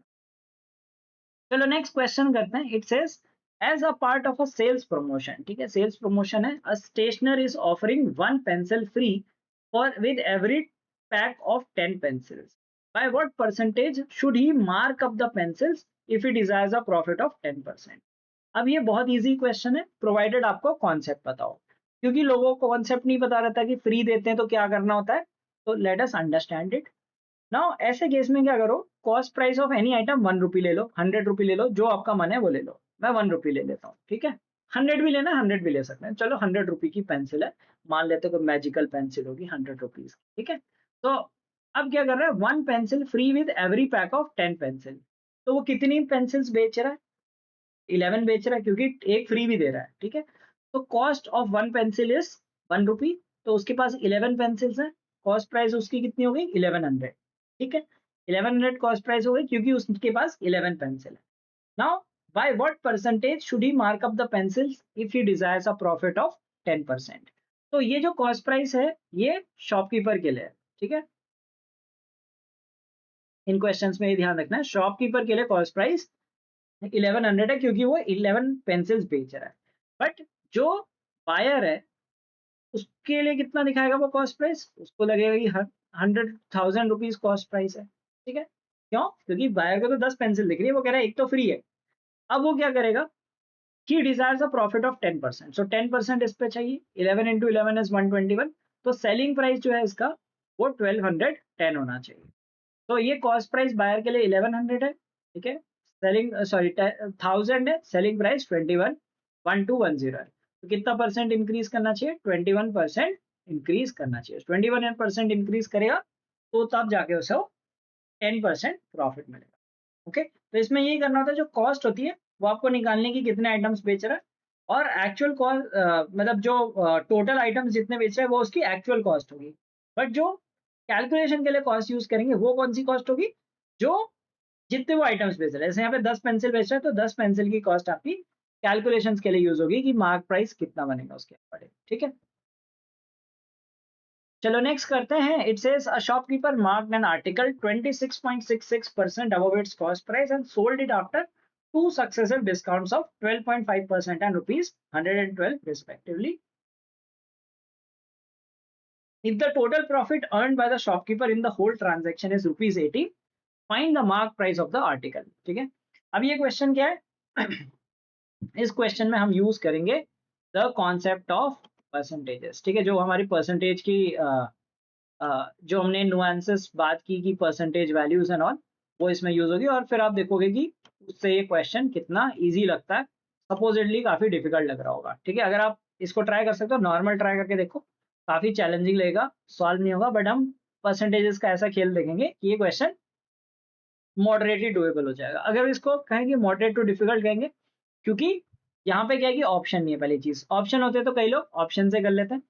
चलो नेक्स्ट क्वेश्चन करते हैं. It says as a part of a sales promotion, ठीक है, सेल्स प्रमोशन है, a stationer is offering one pencil free for with every pack of 10 pencils. By what percentage should he mark up the pencils if he desires a profit of 10%. अब ये बहुत इजी क्वेश्चन है, प्रोवाइडेड आपको कॉन्सेप्ट पता हो, क्योंकि लोगों को कॉन्सेप्ट नहीं पता रहता कि फ्री देते हैं तो क्या करना होता है. तो let us understand it. Now ऐसे केस में क्या करो, cost price of any item 1 रुपी ले लो, 100 रुपी ले लो, जो आपका मन है वो ले लो. मैं 1 रुपी ले लेता हूँ, ठीक है. 100 भी लेना, 100 भी ले सकते हैं. चलो 100 रुपी की पेंसिल है, मान लेते कोई मैजिकल पेंसिल होगी 100 रुपीज, ठीक है. तो अब क्या कर रहा है, one pencil free with every pack of 10 pencil. तो वो कितनी पेंसिल्स बेच रहा है, 11 बेच रहा है, क्योंकि एक फ्री भी दे रहा है, ठीक है. तो cost of one pencil is 1 रुपी. तो उसके पास 11 पेंसिल्स हैं, कॉस्ट प्राइस उसकी कितनी हो गई, 1100, ठीक है. 1100 कॉस्ट प्राइस हो गई क्योंकि उसके पास 11 पेंसिल है. Now bye what percentage should he mark up the pencils if he desires a profit of 10%. तो ये जो कॉस्ट प्राइस है ये शॉपकीपर के लिए है, ठीक है. इन क्वेश्चंस में ये ध्यान रखना है, शॉपकीपर के लिए कॉस्ट प्राइस 1100 है क्योंकि वो 11 पेंसिल्स बेच रहा है. बट जो बायर है उसके लिए कितना दिखाएगा वो कॉस्ट प्राइस, उसको लगेगा कि 100,000 रुपीज कॉस्ट प्राइस है, ठीक है. क्यों, क्योंकि बायर को तो 10 पेंसिल दिख रही है, वो कह रहा है एक तो फ्री है. अब वो क्या करेगा, ही डिजायर्स अ प्रॉफिट ऑफ 10%, सो 10% इस पे चाहिए. 11 इंटू 11 इज 121. तो सेलिंग प्राइस जो है इसका वो 1210 होना चाहिए. तो ये कॉस्ट प्राइस बायर के लिए 1100 है, ठीक है. सेलिंग सॉरी 1000 है, सेलिंग प्राइस 21,1210 है. तो कितना परसेंट इंक्रीज करना चाहिए, 21% इंक्रीज करना चाहिए. 21% इंक्रीज करेगा तो तब जाके उसे 10% प्रॉफिट मिलेगा. ओके, तो इसमें यही करना होता है, जो कॉस्ट होती है वो आपको निकालने की कितने आइटम्स बेच रहा है, और एक्चुअल कॉस्ट मतलब जो टोटल आइटम्स जितने बेच रहा है वो उसकी एक्चुअल कॉस्ट होगी. बट जो कैलकुलेशन के लिए कॉस्ट यूज करेंगे वो कौन सी कॉस्ट होगी, जो जितने वो आइटम्स बेच रहे हैं. जैसे यहाँ पे 10 पेंसिल बेच रहे हैं तो 10 पेंसिल की कॉस्ट आपकी कैलकुलेशन के लिए यूज होगी कि मार्क प्राइस कितना बनेगा उसके अकॉर्डिंग, ठीक है. चलो नेक्स्ट करते हैं. It says a shopkeeper marked an article 26.66% above its cost price and sold it after two successive discounts of 12.5% and rupees 112 respectively. If the total profit earned by the shopkeeper in the whole transaction is rupees 80, find the mark price of the article. ठीक है. अब ये क्वेश्चन क्या है, इस क्वेश्चन में हम यूज करेंगे द कॉन्सेप्ट ऑफ परसेंटेजेस, ठीक है. जो हमारी परसेंटेज की जो हमने नुआंसेस बात की कि परसेंटेज वैल्यूज एंड ऑल, वो इसमें यूज होगी. और फिर आप देखोगे कि उससे ये क्वेश्चन कितना इजी लगता है, सपोजिटली काफी डिफिकल्ट लग रहा होगा, ठीक है. अगर आप इसको ट्राई कर सकते हो, नॉर्मल ट्राई करके देखो, काफी चैलेंजिंग लगेगा, सॉल्व नहीं होगा. बट हम परसेंटेजेस का ऐसा खेल देखेंगे कि ये क्वेश्चन मॉडरेटली डुएबल हो जाएगा. अगर इसको कहेंगे मॉडरेट टू डिफिकल्ट कहेंगे, क्योंकि यहाँ पे क्या है कि ऑप्शन नहीं है. पहली चीज, ऑप्शन होते तो कई लोग ऑप्शन से कर लेते हैं,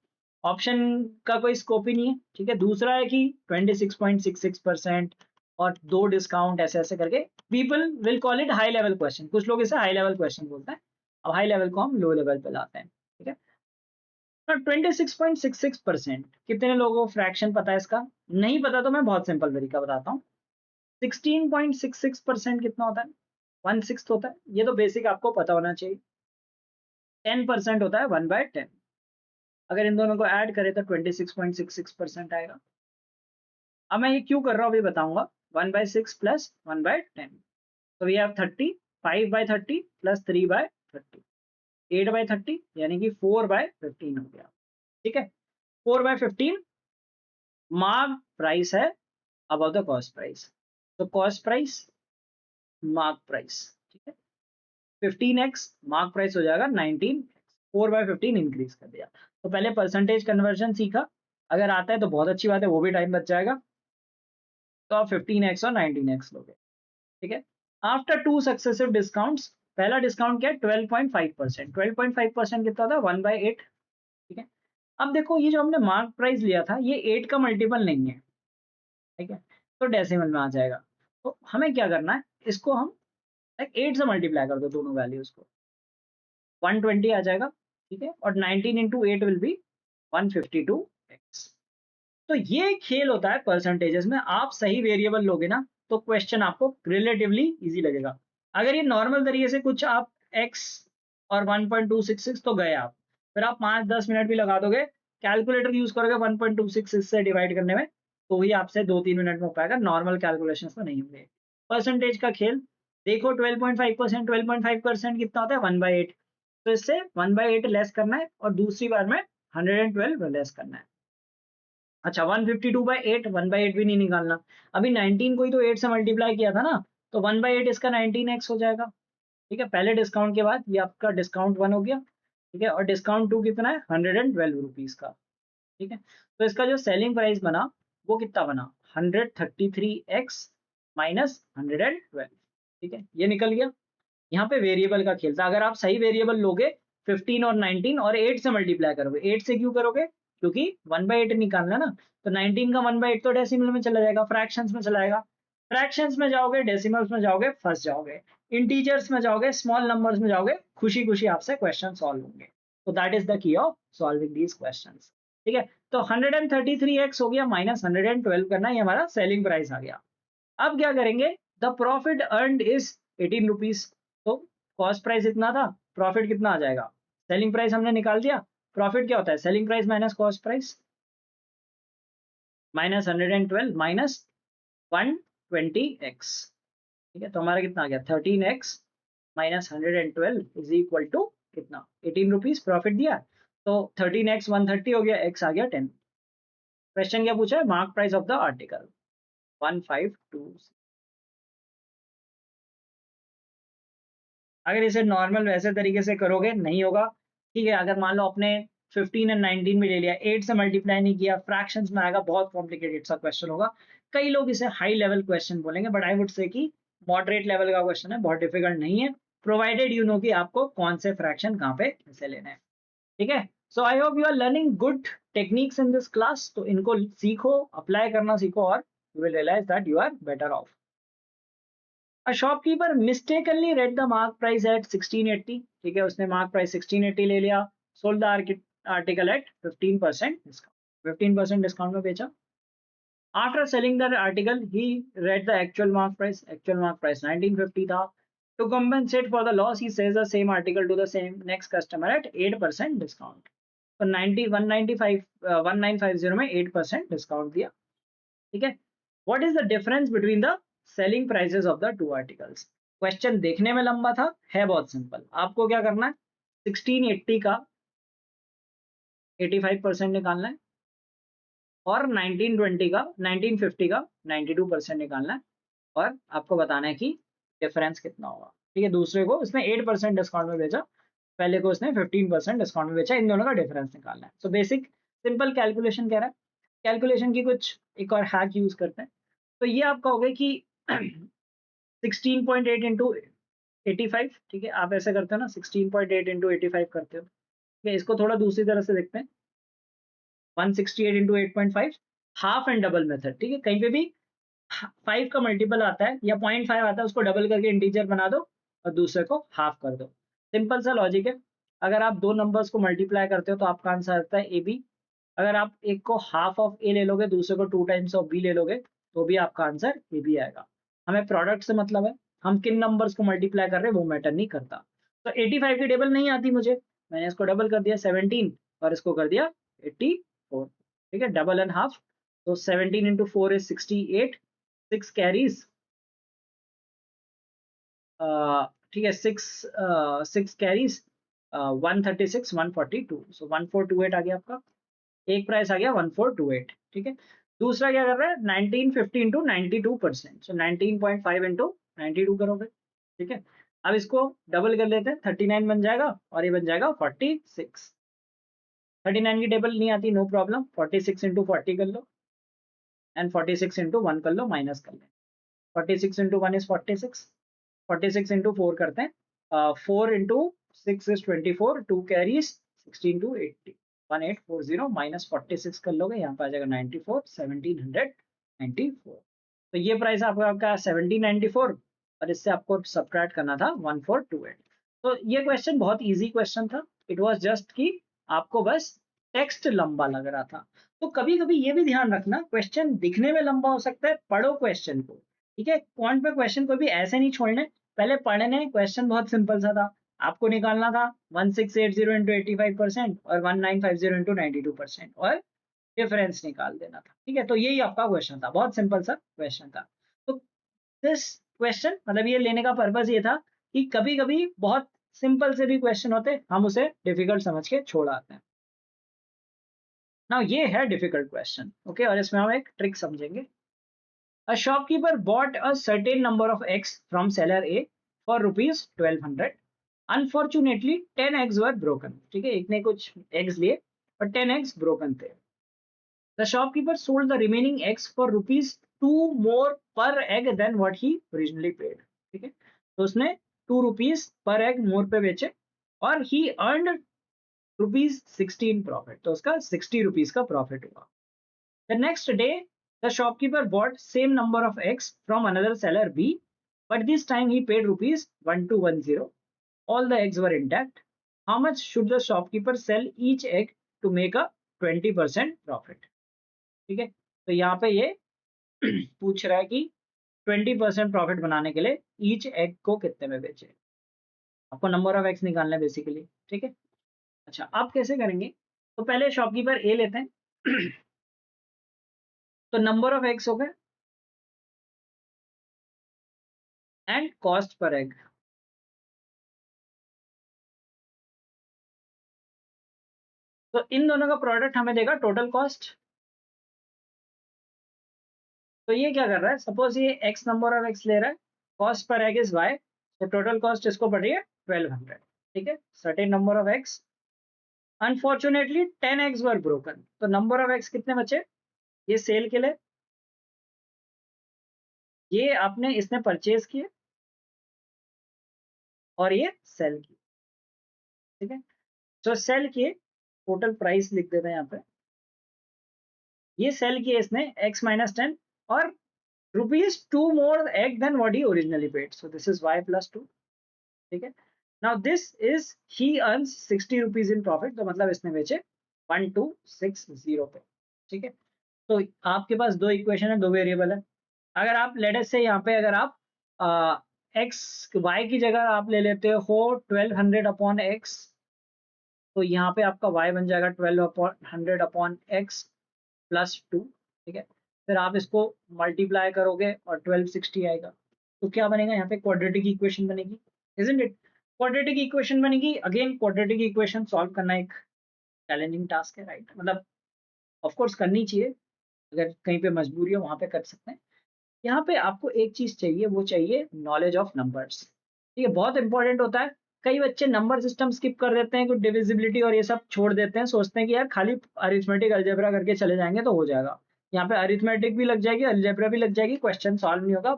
ऑप्शन का कोई स्कोप ही नहीं है, ठीक है. दूसरा है कि 26.66% और दो डिस्काउंट ऐसे ऐसे करके people will call it high level question. कुछ लोग इसे हाई लेवल क्वेश्चन बोलते हैं. अब हाई लेवल को हम लो लेवल पे लाते हैं, ठीक है. 26.66% कितने लोगों को फ्रैक्शन पता है इसका, नहीं पता तो मैं बहुत सिंपल तरीका बताता हूँ. 16.66% कितना होता है, 1/6 होता है. ये तो बेसिक आपको पता होना चाहिए. 10% होता है 1/10. अगर इन दोनों को ऐड करें तो 26.66% आएगा. अब मैं ये क्यों कर रहा हूँ अभी बताऊंगा. 1/6 प्लस 1/10, तो वी हैव 30. 5/30 प्लस 3/30, 8/30, यानी कि 4/15 हो गया, ठीक है. 4/15 मार्क प्राइस है अबव द कॉस्ट प्राइस. तो कॉस्ट प्राइस मार्क प्राइस, ठीक है. 15x मार्क प्राइस हो जाएगा 19x. 4/15 इंक्रीज कर दिया. तो पहले परसेंटेज कन्वर्जन सीखा, अगर आता है तो बहुत अच्छी बात है, वो भी टाइम बच जाएगा. तो आप 15x और 19x लोगे, ठीक है. आफ्टर टू सक्सेसिव डिस्काउंट्स, पहला डिस्काउंट क्या है 12.5%. 12.5% कितना था 1/8, ठीक है. अब देखो ये जो हमने मार्क प्राइस लिया था ये 8 का मल्टीपल नहीं है, ठीक है, तो डेसिमल में आ जाएगा. तो हमें क्या करना है, इसको हम 8 से मल्टीप्लाई कर दो दोनों वैल्यूज को, 120 आ जाएगा, ठीक है. और 19 इंटू 8 विल बी 152x. तो ये खेल होता है परसेंटेजेस में. आप सही वेरिएबल लोगे ना तो क्वेश्चन आपको रिलेटिवली इजी लगेगा. अगर ये नॉर्मल तरीके से कुछ आप x और 1.266 तो गए आप, फिर आप 5-10 मिनट भी लगा दोगे, कैलकुलेटर यूज करोगे 1.266 से डिवाइड करने में, तो ही आपसे 2-3 मिनट में हो पाएगा, नॉर्मल कैलकुलेशन तो नहीं होंगे। परसेंटेज का खेल देखो, 12.5%, 12.5% कितना होता है 1/8, तो इससे 1/8 लेस करना है और दूसरी बार में 112 लेस करना है। अच्छा 152/8, 1/8 भी नहीं निकालना, अभी 19 को ही तो 8 से मल्टीप्लाई किया था ना, तो 1/8 इसका 19x हो जाएगा। ठीक है, पहले डिस्काउंट के बाद ये आपका डिस्काउंट 1 हो गया। ठीक है, और डिस्काउंट 2 कितना है 112 रुपीज का। ठीक है, तो इसका जो सेलिंग प्राइस बना वो कितना बना 133x माइनस 112। ठीक है, ये निकल गया। यहाँ पे वेरिएबल का खेल था, अगर आप सही वेरिएबल लोगे 15 और 19 और 8 से मल्टीप्लाई करोगे, 8 से क्यों करोगे, क्योंकि 1/8 निकालना ना, तो 19 का 1/8 तो डेसिमल में चला जाएगा, फ्रैक्शंस में चला जाएगा, फ्रैक्शंस में जाओगे डेसिमल्स में जाओगे फंस जाओगे, इंटीजर्स में जाओगे स्मॉल नंबर्स में जाओगे, खुशी खुशी आपसे क्वेश्चन सॉल्व होंगे। तो that is the key of solving these questions. ठीक है, तो 133x हो गया माइनस 112 करना, ये हमारा सेलिंग प्राइस आ गया। अब क्या करेंगे, the profit earned is 18 rupees, तो कॉस्ट प्राइस इतना था, प्रॉफिट कितना आ जाएगा, सेलिंग प्राइस हमने निकाल दिया, प्रॉफिट क्या होता है selling price minus cost price, minus 112 minus 120x। ठीक है, तो हमारा कितना आ गया 13x minus 112 is equal to कितना 18 रुपीज प्रॉफिट दिया, तो 13x 130 हो गया, x आ गया 10। क्वेश्चन क्या पूछा है, mark price of the article 152। अगर इसे नॉर्मल वैसे तरीके से करोगे नहीं होगा। ठीक है, अगर मान लो आपने 15 एंड 19 में ले लिया, 8 से मल्टीप्लाई नहीं किया, फ्रैक्शंस में आएगा, बहुत कॉम्प्लिकेटेड सा क्वेश्चन होगा, कई लोग इसे हाई लेवल क्वेश्चन बोलेंगे, बट आई वुड से कि मॉडरेट लेवल का क्वेश्चन है, बहुत डिफिकल्ट नहीं है, प्रोवाइडेड यू नो कि आपको कौन से फ्रैक्शन कहाँ पे कैसे लेने हैं। ठीक है, so I hope you are learning good techniques in this class, तो इनको सीखो, अप्लाई करना सीखो, और you will realise that you are better off. A shopkeeper mistakenly read the mark price at 1680. ठीक है, उसने mark price 1680 ले लिया, sold the article at 15% discount, 15% discount में बेचा। After selling the article, he read the actual mark price 1950 था। To compensate for the loss, he sells the same article to the same next customer at 8% discount. तो 1950 में 8% डिस्काउंट दिया। ठीक है, what is the difference between the selling prices of the two articles. Question देखने में लंबा था, है बहुत सिंपल, आपको क्या करना है 1680 का 85% निकालना है, और 1920 का 1950 का 92% निकालना है, और आपको बताना है कि डिफरेंस कितना होगा। ठीक है, दूसरे को उसने 8% डिस्काउंट में बेचा, पहले को उसने 15% डिस्काउंट में बेचा, इन दोनों का डिफरेंस निकालना है। सो बेसिक सिंपल कैलकुलेशन कह रहा है, कैलकुलेशन की कुछ एक और हैक यूज करते हैं। तो ये आपका हो गया कि 16.8 इंटू 85। ठीक है, आप ऐसे करते हो ना, 16.8 इंटू 85 करते हो। ठीक है, इसको थोड़ा दूसरी तरह से देखते हैं, 168 into 8.5, half and double method. ठीक है, कहीं पे भी 5 का मल्टीपल आता है या 0.5 आता है, उसको डबल करके इंटीजर बना दो और दूसरे को हाफ कर दो, सिंपल सा लॉजिक है। अगर आप दो नंबर्स को मल्टीप्लाई करते हो तो आपका आंसर आता है ए बी, अगर आप एक को हाफ ऑफ ए ले लोगे, दूसरे को 2 टाइम्स ऑफ बी ले लोगे, तो भी आपका आंसर ए बी आएगा। हमें प्रोडक्ट से मतलब है, हम किन नंबर्स को मल्टीप्लाई कर रहे हैं वो मैटर नहीं करता। तो 85 की टेबल नहीं आती मुझे, मैंने इसको डबल कर दिया 17 और इसको कर दिया 84। ठीक है, डबल एंड हाफ, तो 17 इंटू 4 इज 68, 6 कैरीज, ठीक है, 6 कैरीज 136 142, सो 1428 आ गया आपका, एक प्राइस आ गया 1428। ठीक है, दूसरा क्या कर रहा है 1950 इंटू 92%, सो 19.5 इंटू 92 करोगे। ठीक है, अब इसको डबल कर लेते हैं, 39 बन जाएगा और ये बन जाएगा 46। 39 की टेबल नहीं आती, नो प्रॉब्लम, 46 इंटू 40 कर लो, एंड 46 इंटू 1 कर लो, माइनस कर ले, 46 इंटू 1 इज 46, 46 इंटू 4 करते हैं, 4 into 6 is 24, 2 carries 16 to 80, 1840 minus 46 कर लोगे, यहाँ पे आ जाएगा 94, 1794। तो ये प्राइस आपका 1794, और इससे आपको सब्ट्रैक्ट करना था 1428। तो ये क्वेश्चन बहुत इजी क्वेश्चन था, इट वाज जस्ट कि आपको बस टेक्स्ट लंबा लग रहा था। तो कभी कभी ये भी ध्यान रखना, क्वेश्चन दिखने में लंबा हो सकता है, पढ़ो क्वेश्चन को। ठीक है, पॉइंट पे क्वेश्चन को भी ऐसे नहीं छोड़ने, पहले पढ़ने क्वेश्चन बहुत सिंपल सा था, आपको निकालना था 1680 इंटू 85% और 1950 इंटू 92% और डिफरेंस निकाल देना था। ठीक है, तो यही आपका क्वेश्चन था, बहुत सिंपल सा क्वेश्चन था। तो दिस क्वेश्चन मतलब ये लेने का पर्पस ये था कि कभी कभी बहुत सिंपल से भी क्वेश्चन होते, हम उसे डिफिकल्ट समझ के छोड़ आते हैं ना। ये है डिफिकल्ट क्वेश्चन, ओके, और इसमें हम एक ट्रिक समझेंगे। A shopkeeper bought a certain number of eggs from seller A for rupees 1200. Unfortunately, 10 eggs were broken. ठीक है, एक ने कुछ eggs लिए और 10 eggs broken थे। The shopkeeper sold the remaining eggs for rupees 2 more per egg than what he originally paid. ठीक है, तो उसने 2 rupees per egg more पे बेचे और he earned rupees 16 profit, तो उसका 60 rupees का profit हुआ। The next day, the shopkeeper bought same number of eggs from another seller B, but this time he paid rupees 1210. All the eggs were intact. How much should the shopkeeper sell each egg to make a 20% profit? ठीक है, तो यहाँ पे ये पूछ रहा है कि 20% प्रॉफिट बनाने के लिए ईच एग को कितने में बेचे। आपको नंबर ऑफ एग्स निकालना है बेसिकली। ठीक है, अच्छा आप कैसे करेंगे, तो पहले शॉपकीपर ए लेते हैं तो नंबर ऑफ एग्स हो गए एंड कॉस्ट पर एग। तो इन दोनों का प्रोडक्ट हमें देगा टोटल कॉस्ट। तो ये क्या कर रहा है, सपोज ये एक्स नंबर ऑफ एक्स ले रहा है, cost per egg is Y, तो टोटल कॉस्ट इसको पड़ रही है 1200। ठीक है, certain number of eggs, unfortunately 10 eggs were broken, तो नंबर ऑफ एक्स कितने बचे, ये सेल के लिए, ये आपने इसने परचेज किए और ये सेल किए। ठीक है, तो सेल किए, टोटल प्राइस लिख देते हैं यहाँ पे, ये सेल किए इसने x माइनस 10 और rupees 2 more egg than what he originally paid, so this is y plus 2। ठीक है, now this is he earns 60 rupees in profit, तो मतलब इसने बेचे 1260 पे। ठीक है, तो आपके पास दो इक्वेशन है, दो वेरिएबल है। अगर आप लेट से यहाँ पे अगर आप एक्स वाई की जगह आप ले लेते हो 1200 अपॉन एक्स, तो यहाँ पे आपका y बन जाएगा 1200 अपॉन एक्स प्लस 2। ठीक है, फिर आप इसको मल्टीप्लाई करोगे और 1260 आएगा, तो क्या बनेगा, यहाँ पे क्वाड्रेटिक इक्वेशन बनेगी, इजंट इट। क्वाड्रेटिक इक्वेशन बनेगी, अगेन क्वाड्रेटिक इक्वेशन सॉल्व करना एक चैलेंजिंग टास्क है, राइट, मतलब ऑफ कोर्स करनी चाहिए, अगर कहीं पे मजबूरी हो वहां पे कर सकते हैं। यहाँ पे आपको एक चीज चाहिए, वो चाहिए नॉलेज ऑफ नंबर्स। ठीक है, बहुत इंपॉर्टेंट होता है। कई बच्चे नंबर सिस्टम स्किप कर देते हैं, कुछ डिविजिबिलिटी और ये सब छोड़ देते हैं, सोचते हैं कि यार खाली अरिथमेटिक अलजेब्रा करके चले जाएंगे तो हो जाएगा। यहाँ पे अरिथमेटिक भी लग जाएगी, अलजेब्रा भी लग जाएगी, क्वेश्चन सॉल्व नहीं होगा,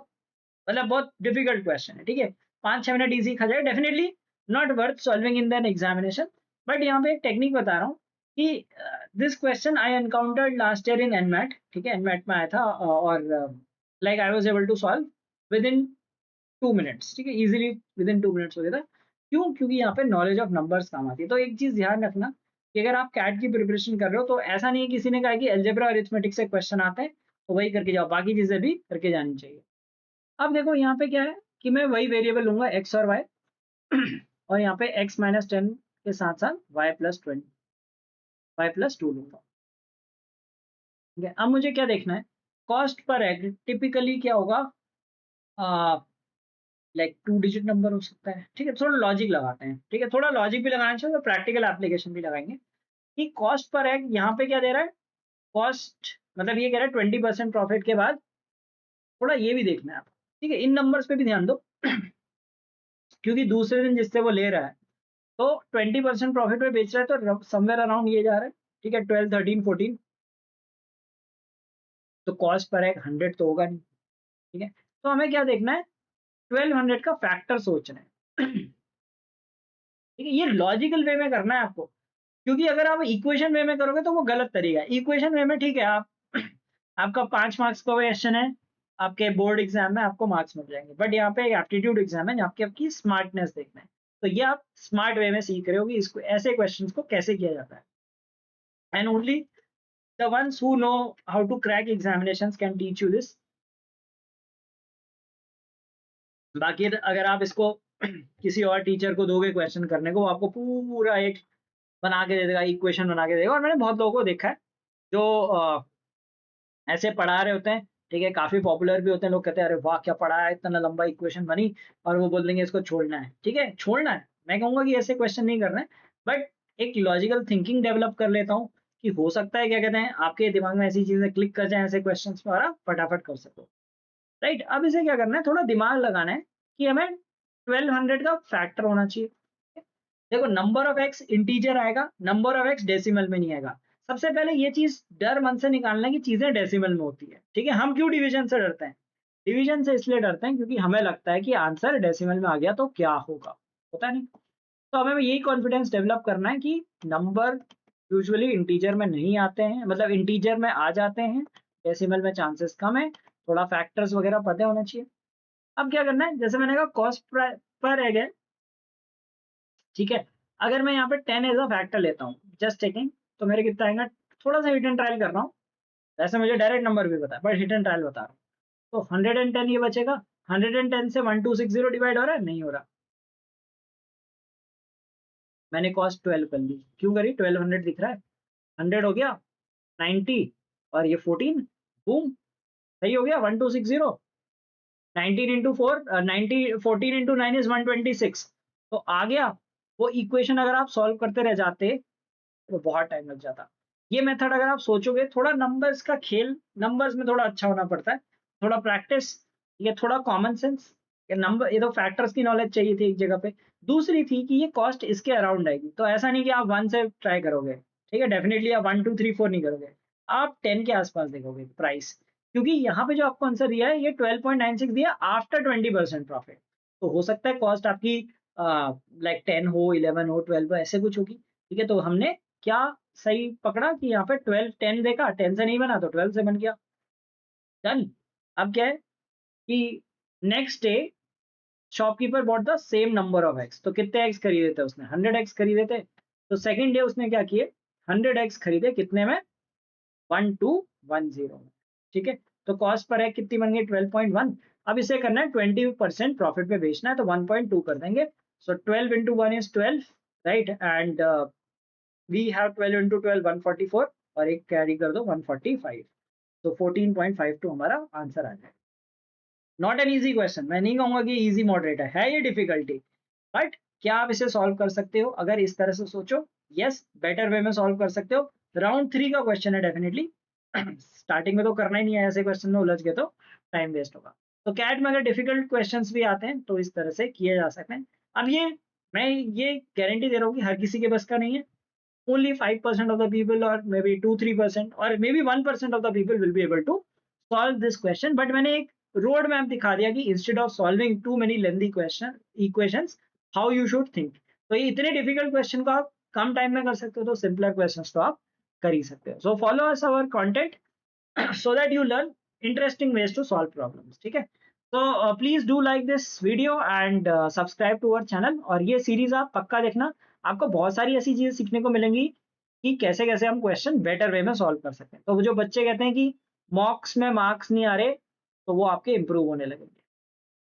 मतलब बहुत डिफिकल्ट क्वेश्चन है। ठीक है, 5-6 मिनट इजी खा जाए, definitely not worth solving in than examination. But यहाँ पे एक टेक्निक बता रहा हूँ कि this question I encountered last year in NMAT. ठीक है, एनमैट में आया था और like I was able to solve within 2 minutes. ठीक है, इजीली विद इन 2 मिनट्स हो गया था। क्यों, क्योंकि यहाँ पे नॉलेज ऑफ नंबर्स काम आती है। तो एक चीज ध्यान रखना कि अगर आप कैट की प्रिपरेशन कर रहे हो तो ऐसा नहीं है किसी ने कहा कि अलजेब्रा अरिथमेटिक से क्वेश्चन आते हैं तो वही करके जाओ, बाकी चीजें भी करके जानी चाहिए। अब देखो यहाँ पे क्या है कि मैं वही वेरिएबल लूंगा एक्स और वाई और यहाँ पे एक्स माइनस 10 के साथ साथ वाई प्लस 2 लूंगा। ठीक है, अब मुझे क्या देखना है, कॉस्ट पर एग टिपिकली क्या होगा, लाइक 2 डिजिट नंबर हो सकता है। ठीक है, थोड़ा लॉजिक लगाते हैं, ठीक है, थोड़ा लॉजिक भी लगाना चाहिए तो प्रैक्टिकल एप्लीकेशन भी लगाएंगे कि कॉस्ट पर एग यहाँ पे क्या दे रहा है, कॉस्ट मतलब ये कह रहा है 20% प्रॉफिट के बाद, थोड़ा ये भी देखना है आप। ठीक है, इन नंबर्स पे भी ध्यान दो क्योंकि दूसरे दिन जिससे वो ले रहा है तो 20% प्रॉफिट में बेच रहा है, तो समवेयर अराउंड ये जा रहा है। ठीक है, 12, 13, 14, तो कॉस्ट पर एग 100 तो होगा नहीं। ठीक है, तो हमें क्या देखना है, 1200 का फैक्टर सोचना है ठीक है, ये लॉजिकल वे में करना है आपको, क्योंकि अगर आप इक्वेशन वे में करोगे तो वो गलत तरीका है। इक्वेशन वे में ठीक है, आप आपका 5 मार्क्स का क्वेश्चन है, आपके बोर्ड एग्जाम में आपको मार्क्स मिल जाएंगे, बट यहाँ पे एक एप्टीट्यूड एग्जाम है जहाँ पे आपकी स्मार्टनेस देखना है। तो ये आप स्मार्ट वे में सीख रहे हो कि इसको ऐसे क्वेश्चंस को कैसे किया जाता है, and only the ones who know how to crack examinations can teach you this। बाकी अगर आप इसको किसी और टीचर को दोगे क्वेश्चन करने को, वो आपको पूरा एक बना के दे देगा, इक्वेशन बना के देगा। और मैंने बहुत लोगों को देखा है जो ऐसे पढ़ा रहे होते हैं, ठीक है, काफी पॉपुलर भी होते हैं, लोग कहते हैं अरे वाह क्या पढ़ा है, इतना लंबा इक्वेशन बनी, और वो बोल देंगे इसको छोड़ना है। ठीक है, छोड़ना है, मैं कहूंगा कि ऐसे क्वेश्चन नहीं करना है, बट एक लॉजिकल थिंकिंग डेवलप कर लेता हूँ कि हो सकता है क्या कहते हैं आपके दिमाग में ऐसी चीजें क्लिक कर जाए ऐसे क्वेश्चन में, और आप फटाफट कर सको। राइट, अब इसे क्या करना है, थोड़ा दिमाग लगाना है कि हमें 1200 का फैक्टर होना चाहिए। देखो, नंबर ऑफ एक्स इंटीजर आएगा, नंबर ऑफ एक्स डेसिमल में नहीं आएगा। सबसे पहले ये चीज डर मन से निकालना है कि चीजें डेसिमल में होती है। ठीक है, हम क्यों डिवीजन से डरते हैं? डिवीजन से इसलिए डरते हैं क्योंकि हमें लगता है कि आंसर डेसिमल में आ गया तो क्या होगा, होता नहीं। तो हमें यही कॉन्फिडेंस डेवलप करना है कि नंबर यूजुअली इंटीजर में नहीं आते हैं, मतलब इंटीजर में आ जाते हैं, डेसिमल में चांसेस कम है। थोड़ा फैक्टर्स वगैरह पता होना चाहिए। अब क्या करना है, जैसे मैंने कहा कॉस्ट पर एग है, ठीक है। अगर मैं यहाँ पे 10 एज अ फैक्टर लेता हूँ, जस्ट चेकिंग, तो मेरे कितना आएगा? थोड़ा सा हिट एंड ट्रायल कर रहा हूँ, वैसे मुझे डायरेक्ट नंबर भी पता है, बट हिट एंड ट्रायल बता रहा हूँ। तो 110 ये बचेगा। 110 से 1260 डिवाइड हो रहा है? नहीं हो रहा। मैंने कॉस्ट 12 कर ली, क्यों करी? 1200 दिख रहा है, 100 हो गया, 90, और ये 14, बूम, सही हो गया। 1260, 19 इंटू 4, 90, 14 इंटू 9 इज 126। तो आ गया। वो इक्वेशन अगर आप सॉल्व करते रह जाते तो बहुत टाइम लग जाता। ये मेथड अगर आप सोचोगे, थोड़ा नंबर्स का खेल, नंबर्स में थोड़ा अच्छा होना पड़ता है, थोड़ा प्रैक्टिस, ये थोड़ा कॉमन सेंस, ये नंबर, ये तो फैक्टर्स की नॉलेज चाहिए थी एक जगह पे। दूसरी थी कि ये कॉस्ट इसके अराउंड आएगी, तो ऐसा नहीं कि आप 1 से ट्राई करोगे, ठीक है, डेफिनेटली आप 1 2 3 4 नहीं करोगे, आप 10 के आसपास देखोगे प्राइस। क्योंकि यहाँ पे जो आपको आंसर दिया है, ये 12.96 दिया आफ्टर 20% प्रॉफिट। तो हो सकता है कॉस्ट आपकी लाइक 10 हो, 11 हो, 12 हो, ऐसे कुछ होगी। ठीक है, तो हमने क्या सही पकड़ा कि यहाँ पे 12 10 देखा, 10 से नहीं बना तो 12 से बन गया, डन। अब क्या है कि next day shopkeeper bought the same number of x, तो कितने एक्स खरीदे थे उसने? 100 एक्स खरीदे थे। तो सेकंड डे उसने क्या किए, 100 एक्स खरीदे, कितने में? 1210 में। ठीक है, तो कॉस्ट पर है कितनी बन गई? 12.1। अब इसे करना है 20% प्रॉफिट पे बेचना है, तो 1.2 कर देंगे। So 12 into 1 is 12, right, and we have 12 into 12 144, और एक कैरी कर दो 145, तो 14.52 हमारा आंसर आ जाए। नॉट एन इजी क्वेश्चन, मैं नहीं कहूंगा कि इजी मॉडरेट है ये डिफिकल्टी, बट क्या आप इसे सॉल्व कर सकते हो अगर इस तरह से सोचो? यस, बेटर वे में सॉल्व कर सकते हो। राउंड 3 का क्वेश्चन है डेफिनेटली। स्टार्टिंग में तो करना ही नहीं है, ऐसे क्वेश्चन में उलझ गए तो टाइम वेस्ट होगा। तो कैट में अगर डिफिकल्ट क्वेश्चंस भी आते हैं तो इस तरह से किए जा सकते हैं। अब ये, मैं ये गारंटी दे रहा हूँ कि हर किसी के बस का नहीं है। only 5% of the people, or maybe 2-3%, or maybe 1% of the people will be able to solve this question, but मैंने एक रोड मैप दिखा दिया कि instead of solving too many lengthy question equations, how you should think। तो ये इतने डिफिकल्ट क्वेश्चन को आप कम टाइम में कर सकते हो, तो सिंपलर क्वेश्चंस तो आप कर ही सकते हो। So follow us our content so that you learn interesting ways to solve problems। ठीक है, तो please do like this video and subscribe to our channel, और ये सीरीज आप पक्का देखना, आपको बहुत सारी ऐसी चीजें सीखने को मिलेंगी कि कैसे कैसे हम क्वेश्चन बेटर वे में सॉल्व कर सकते हैं। तो जो बच्चे कहते हैं कि मॉक्स में मार्क्स नहीं आ रहे, तो वो आपके इंप्रूव होने लगेंगे।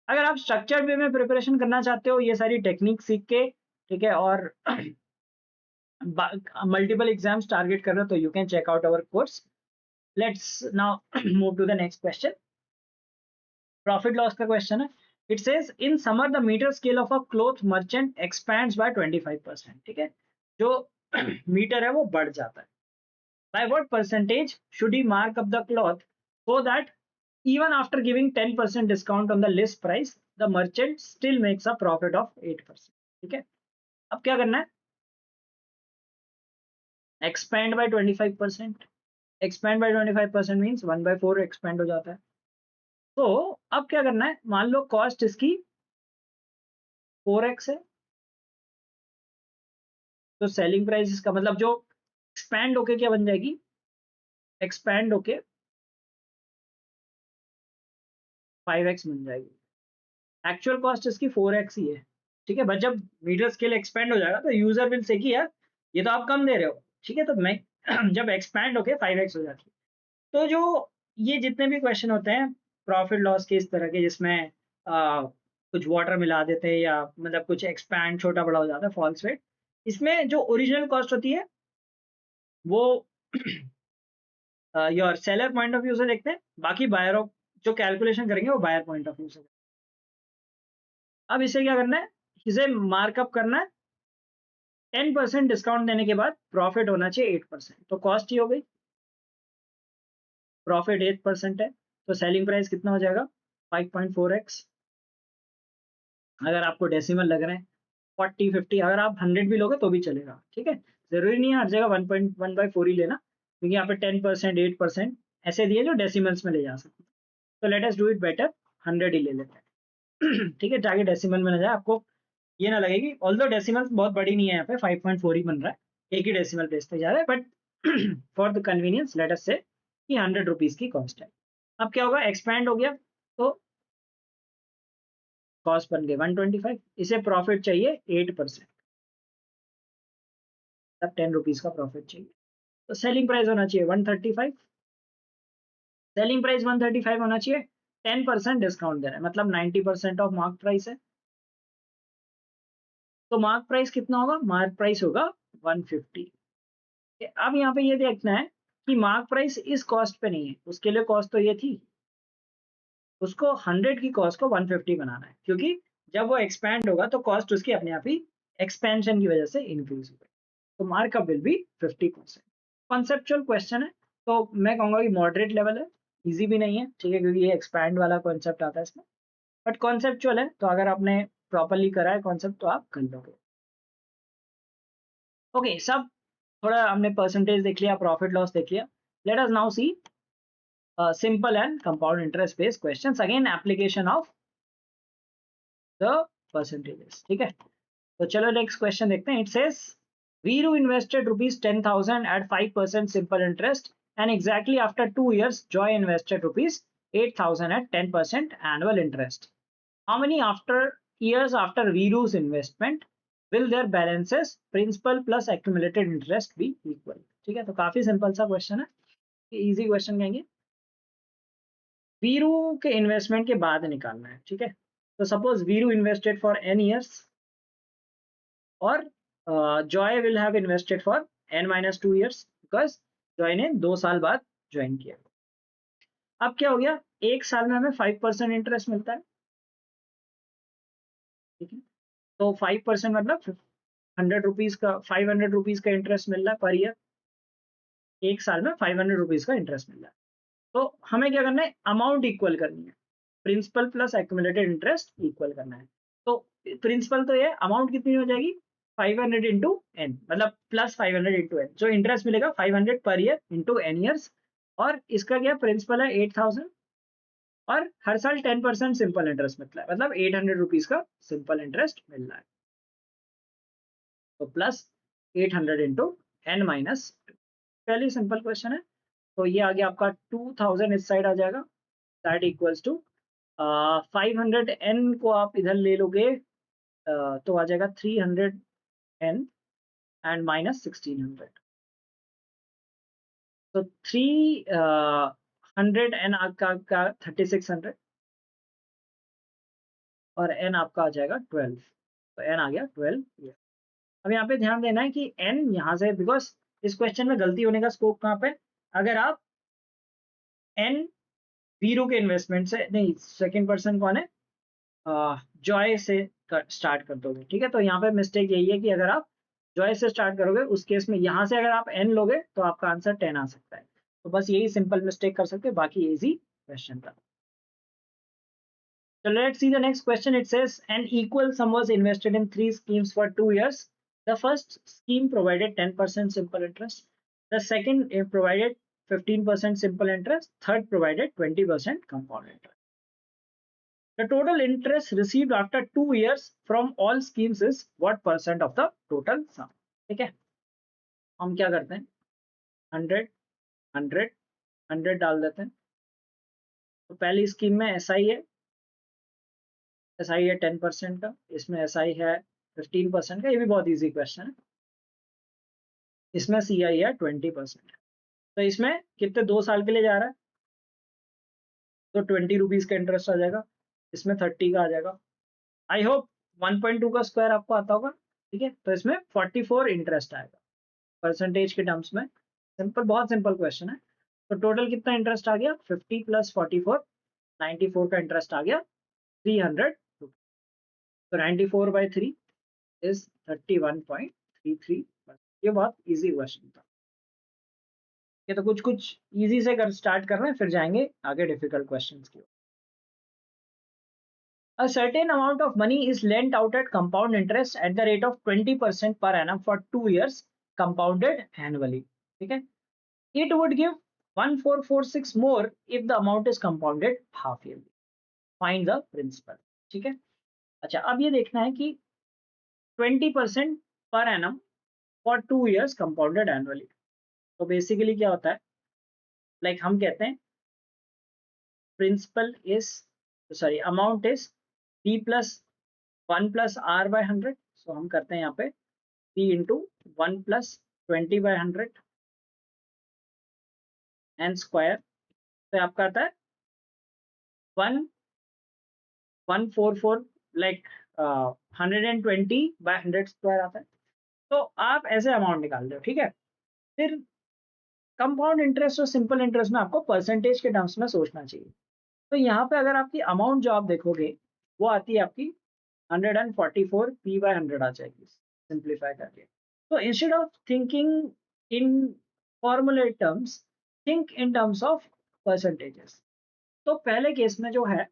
अगर आप स्ट्रक्चर्ड वे में प्रिपरेशन करना चाहते हो, ये सारी टेक्निक सीख के, ठीक है, और मल्टीपल एग्जाम्स टारगेट कर रहे हो, तो you can check out our course. Let's now move to the next question। Profit loss का क्वेश्चन है। It says in summer the meter scale of a cloth merchant expands by 25%। ठीक है, जो मीटर है वो बढ़ जाता है। Bye what percentage should he mark up the cloth so that even after giving 10% discount on the list price, the merchant still makes a profit of 8%। ठीक है, अब क्या करना है? expand by 25%, expand by 25% means 1/4 expand हो जाता है। तो अब क्या करना है, मान लो कॉस्ट इसकी 4x है, तो सेलिंग प्राइस इसका मतलब जो एक्सपैंड होके क्या बन जाएगी, एक्सपैंड होके 5x बन जाएगी। एक्चुअल कॉस्ट इसकी 4x ही है। ठीक है, बट जब मीटर स्केल एक्सपैंड हो जाएगा तो यूजर विल से कि यार ये तो आप कम दे रहे हो। ठीक है, तो मैं जब एक्सपैंड होके 5x हो जाती है, तो जो ये जितने भी क्वेश्चन होते हैं प्रॉफिट लॉस के इस तरह के, जिसमें कुछ वाटर मिला देते हैं या मतलब कुछ एक्सपैंड छोटा बड़ा हो जाता है फॉल्स वेट। इसमें जो ओरिजिनल कॉस्ट होती है वो your seller point of view से देखते हैं, बाकी बायर जो कैलकुलेशन करेंगे वो बायर पॉइंट ऑफ व्यू से। अब इसे क्या करना है, इसे मार्कअप करना है। 10% डिस्काउंट देने के बाद प्रॉफिट होना चाहिए 8%, तो कॉस्ट ही हो गई, प्रॉफिट 8% है, तो सेलिंग प्राइस कितना हो जाएगा 5.4x। अगर आपको डेसिमल लग रहे हैं 40 50, अगर आप 100 भी लोगे तो भी चलेगा, ठीक है। जरूरी नहीं है हर जगह 1.1/4 ही लेना, क्योंकि यहाँ पे 10% 8% ऐसे दिए जो डेसिमल्स में ले जा सकते हैं। तो let us do it better, 100 ही ले लेते हैं ठीक है, ताकि डेसिमल में ना जाए, आपको ये ना लगेगी। ऑल्दो डेसिमल बहुत बड़ी नहीं है, यहाँ पे 5.4 ही बन रहा है, एक ही डेसिमल बेचते जा रहा है, but for the convenience let us से कि 100 रुपीज की कॉस्ट है। अब क्या होगा, एक्सपैंड हो गया तो कॉस्ट बन गई 125, इसे प्रॉफिट चाहिए 8%, तब 10 रुपीज का प्रॉफिट चाहिए। तो सेलिंग प्राइस होना चाहिए 135, सेलिंग प्राइस 135 होना चाहिए, 10% डिस्काउंट दे रहा है, मतलब 90% ऑफ मार्क प्राइस है। तो मार्क प्राइस कितना होगा, मार्क प्राइस होगा 150। अब यहाँ पे ये देखना है कि मार्क प्राइस इस कॉस्ट पे नहीं है, उसके लिए कॉस्ट तो ये थी, उसको 100 की कॉस्ट को 150 बनाना है, क्योंकि जब वो एक्सपैंड होगा तो कॉस्ट उसकी अपने आप ही एक्सपेंशन की वजह से इंक्रीज होगी। तो markup will be 50%। Conceptual question है, तो मैं कहूंगा कि मॉडरेट लेवल है, इजी भी नहीं है, ठीक है, क्योंकि ये एक्सपैंड वाला कॉन्सेप्ट आता है इसमें, बट कॉन्सेप्चुअल है, तो अगर आपने प्रॉपरली करा है कॉन्सेप्ट तो आप कर लोगे। ओके, सब थोड़ा हमने परसेंटेज देख लिया, प्रॉफिट लॉस देख लिया। Let us now see simple and compound interest based questions, again application of the percentages, ठीक है। तो चलो नेक्स्ट क्वेश्चन देखते हैं। It says Veeru invested rupees 10,000 at 5% simple interest and exactly after 2 years Joy invested rupees 8,000 at 10% annual interest. How many after years after Viru's investment will their balances principal plus accumulated interest be equal? ठीक है, तो काफी सिंपल सा क्वेश्चन है, इजी क्वेश्चन कहेंगे। वीरू के इन्वेस्टमेंट के बाद निकालना है, ठीक है। तो suppose Veeru invested for n years और Joy will have invested for n-2 years, because Joy ने 2 साल बाद ज्वाइन किया। अब क्या हो गया, एक साल में हमें 5% इंटरेस्ट मिलता है, ठीक है। तो 5% मतलब 100 रुपीज का, 500 रुपीज का इंटरेस्ट मिल रहा है पर ईयर, एक साल में 500 रुपीज का इंटरेस्ट मिल रहा है। तो हमें क्या करना है, अमाउंट इक्वल करनी है, principal plus accumulated interest equal करना है। तो प्रिंसिपल तो ये, अमाउंट कितनी हो जाएगी 500 इंटू एन, मतलब प्लस 500 इंटू एन, जो इंटरेस्ट मिलेगा 500 per year into N years, और इसका क्या प्रिंसिपल है 8,000, और हर साल 10% सिंपल इंटरेस्ट मिलता है, मतलब 800 रुपीज का सिंपल इंटरेस्ट मिल रहा है। तो प्लस 800 इंटू एन माइनस, पहले सिंपल क्वेश्चन है, तो ये आ गया आपका 2000, इस साइड आ जाएगा, दैट इक्वल्स टू 500 एन को आप इधर ले लोगे तो आ जाएगा 300 एन एंड माइनस 1600, तो 300 एन आपका 3600 और एन आपका आ जाएगा 12, तो एन आ गया 12। अब यहाँ पे ध्यान देना है कि एन यहाँ से, बिकॉज इस क्वेश्चन में गलती होने का स्कोप कहाँ पे, अगर आप एन वीरू के इन्वेस्टमेंट से नहीं, सेकंड पर्सन कौन है, जॉय से स्टार्ट कर दोगे, ठीक है। तो यहाँ पे मिस्टेक यही है कि अगर आप जॉय से स्टार्ट करोगे उस केस में यहाँ से अगर आप एन लोगे तो आपका आंसर 10 आ सकता है। तो बस यही सिंपल मिस्टेक कर सकते हैं, बाकी इजी क्वेश्चन था। So let's see the next question. It says an equal sum was invested in 3 schemes for 2 years. The first scheme provided 10% simple interest. The second provided 15% simple interest. Third provided 20% compound interest. The total interest received after 2 years from all schemes is what percent of the total sum? ठीक है, हम क्या करते हैं 100 100 100 डाल देते हैं। तो पहली स्कीम में SI है, SI है 10% का, इसमें SI है 15% का, ये भी बहुत इजी क्वेश्चन है। इसमें CI है 20%, तो इसमें कितने 2 साल के लिए जा रहा है, तो 20 रुपीज का इंटरेस्ट आ जाएगा, इसमें 30 का आ जाएगा, आई होप 1.2 का स्क्वायर आपको आता होगा, ठीक है। तो इसमें 44 इंटरेस्ट आएगा परसेंटेज के टर्म्स में। सिंपल, बहुत सिंपल क्वेश्चन है। तो टोटल कितना इंटरेस्ट आ गया, 50 प्लस 44, 94 का इंटरेस्ट आ गया 300। तो 94/3 इज 31.33। ये बहुत इजी क्वेश्चन था। ये तो कुछ कुछ इजी से कर स्टार्ट कर रहे हैं, फिर जाएंगे आगे डिफिकल्ट क्वेश्चंस की ओर। A certain amount of money is lent out at compound interest at the rate of 20% per annum for 2 years compounded annually, ठीक है। It would give 1446 more if the amount is compounded half yearly. Find the principal, ठीक है। अच्छा, अब ये देखना है कि 20% पर annum for 2 years compounded annually. तो बेसिकली क्या होता है, लाइक हम कहते हैं principal is, sorry amount is P plus 1 + r/100। So हम करते हैं यहाँ पे p इंटू 1 + 20/100 एंड स्क्वायर। तो आपका आता है 1144, लाइक 120/100 स्क्वायर आता है। तो आप ऐसे अमाउंट निकाल रहे हो, ठीक है। फिर कंपाउंड इंटरेस्ट और सिंपल इंटरेस्ट में आपको परसेंटेज के टर्म्स में सोचना चाहिए। तो यहाँ पे अगर आपकी अमाउंट जो आप देखोगे वो आती है आपकी 144 p/100 आ जाएगी सिंप्लीफाई करके। तो इंस्टेड ऑफ थिंकिंग इन फॉर्मूले terms, think in terms of percentages. तो पहले केस में जो है,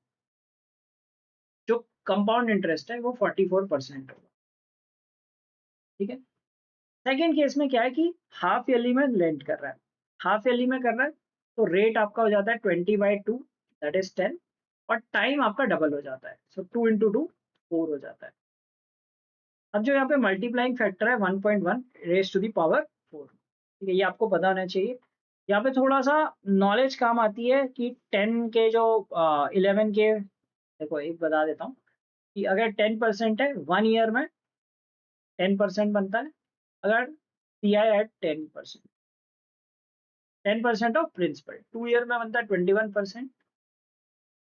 जो कंपाउंड इंटरेस्ट है वो 44% होगा, ठीक है। सेकेंड केस में क्या है कि हाफ ईयरली में लेंड कर रहा है, हाफ ईयरली में कर रहा है, तो रेट आपका हो जाता है 20/2, दैट इज 10, और टाइम आपका डबल हो जाता है। सो 2 × 2 4 हो जाता है। अब जो यहाँ पे मल्टीप्लाइंग फैक्टर है 1.1 रेज टू द पावर 4, ठीक है। ये आपको पता होना चाहिए। यहाँ पे थोड़ा सा नॉलेज काम आती है कि 10 के जो 11 के, देखो एक बता देता हूँ कि अगर 10% है 1 ईयर में 10% बनता है। अगर सी आई एट 10%, 10% ऑफ प्रिंसिपल 2 ईयर में बनता है 21%,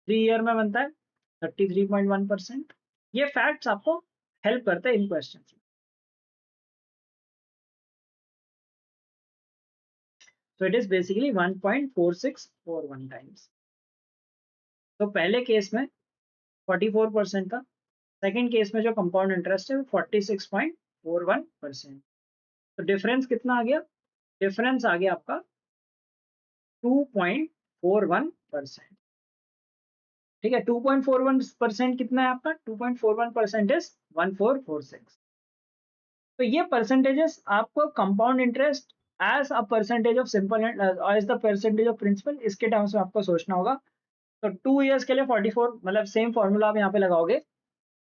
3 ईयर में बनता है 33.1%। ये फैक्ट्स आपको हेल्प करते हैं इन question. So it is basically 1.4641 times. तो पहले केस में 44% था, सेकेंड केस में जो कंपाउंड इंटरेस्ट है वो 46.41%। तो डिफरेंस कितना आ गया, डिफरेंस आ गया आपका 2.41%, ठीक है। 2.41% कितना है आपका, 2.41% इज 1446। तो ये परसेंटेजेस आपको compound interest as a percentage of simple as the percentage of principal, इसके टर्म्स में आपको सोचना होगा। तो 2 ईयर्स के लिए 44, मतलब सेम फॉर्मूला आप यहाँ पे लगाओगे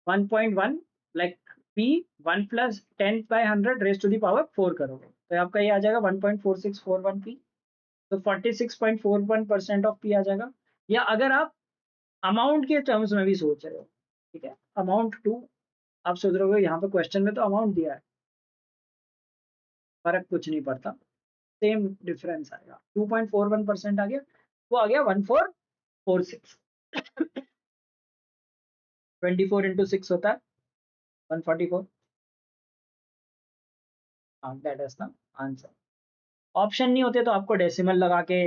1.1, like p 1 + 10/100 raise to the power 4 करोगे, तो आपका ये आ जाएगा 1.4641 p। तो 46.41% ऑफ p आ जाएगा। या अगर आप अमाउंट के टर्म्स में भी सोच रहे हो, ठीक है, अमाउंट टू आप सोच रहे हो, यहाँ पे क्वेश्चन में तो अमाउंट दिया है, फर्क कुछ नहीं पड़ता, सेम डिफरेंस आएगा। 2.41% आ गया, वो आ गया 1446। 24 × 6 होता है 144। हाँ, that is the answer. Option नहीं होते तो आपको डेसिमल लगा के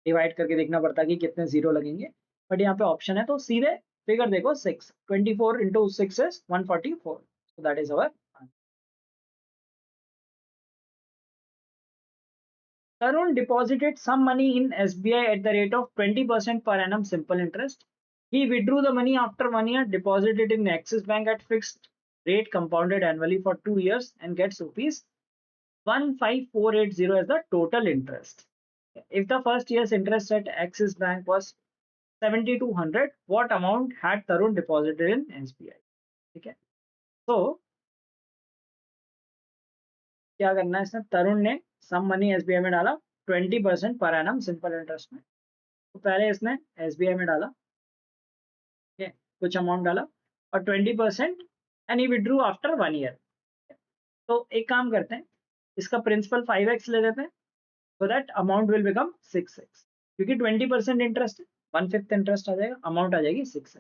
डिवाइड करके देखना पड़ता है कि कितने जीरो लगेंगे, बट यहाँ पे ऑप्शन है तो सीधे फिगर देखो 6, 24 × 6 is 144, so that is our answer. Tarun deposited some money in SBI at the rate of 20% per annum simple interest. He withdrew the money after 1 year, deposited in Axis Bank at fixed rate compounded annually for 2 years and gets rupees 15480 as the total interest. If the first year's interest at Axis Bank was 7200, what amount had Tarun deposited in SBI? ठीक है, तो क्या करना है इसमें, तरुण ने सम मनी एसबीआई में डाला 20% पर एनम सिंपल इंटरेस्ट में। तो पहले इसने एसबीआई में डाला, ठीक है, कुछ अमाउंट डाला और 20% and he withdrew after 1 year. तो एक काम करते हैं, इसका प्रिंसिपल 5x ले लेते हैं, so that amount will become 6x, क्योंकि 20% इंटरेस्ट है, 1/5 इंटरेस्ट आ जाएगा, अमाउंट आ जाएगी 6x।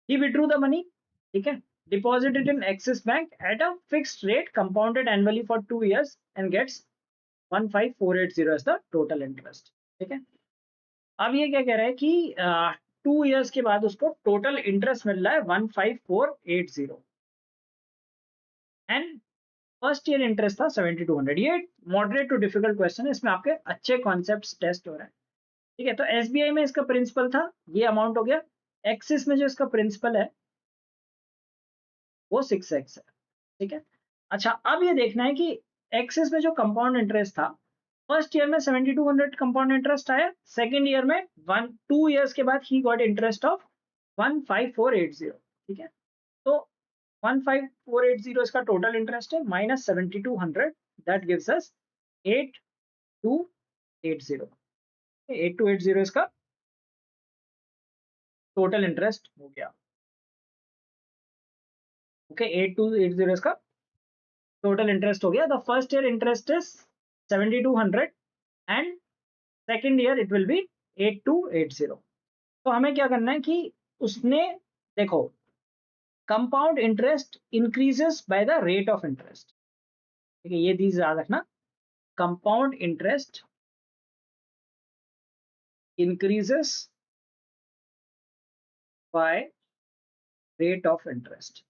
He withdrew the money, ठीक है, deposited in Axis Bank at a fixed rate compounded annually for 2 years and gets 15480 as the total interest. ठीक है, अब ये क्या कह रहा है कि 2 years के बाद उसको टोटल इंटरेस्ट मिल रहा है 15480 एंड फर्स्ट ईयर इंटरेस्ट था 7200। ये मॉडरेट टू डिफिकल्ट क्वेश्चन है, इसमें आपके अच्छे कॉन्सेप्ट्स टेस्ट हो रहे हैं। ठीक है, तो एसबीआई में इसका प्रिंसिपल था, ये अमाउंट हो गया। एक्सिस में जो इसका प्रिंसिपल है वो 6x है। ठीक है, अच्छा अब ये देखना है कि एक्सिस में जो कंपाउंड इंटरेस्ट था, फर्स्ट ईयर में 7200 कंपाउंड इंटरेस्ट आया, सेकेंड ईयर में 2 years के बाद ही गॉट इंटरेस्ट ऑफ 15480। ठीक है, तो 15480 इसका टोटल इंटरेस्ट है, माइनस 7200, दैट गिव्स अस 8280। 8280 इसका टोटल इंटरेस्ट हो गया। ओके, 8280 इसका टोटल इंटरेस्ट हो गया। The first year interest is 7200 and second year it will be 8280। तो हमें क्या करना है कि उसने, देखो, compound interest increases by the rate of interest. ठीक है, ये चीज याद रखना, compound interest increases by rate of interest.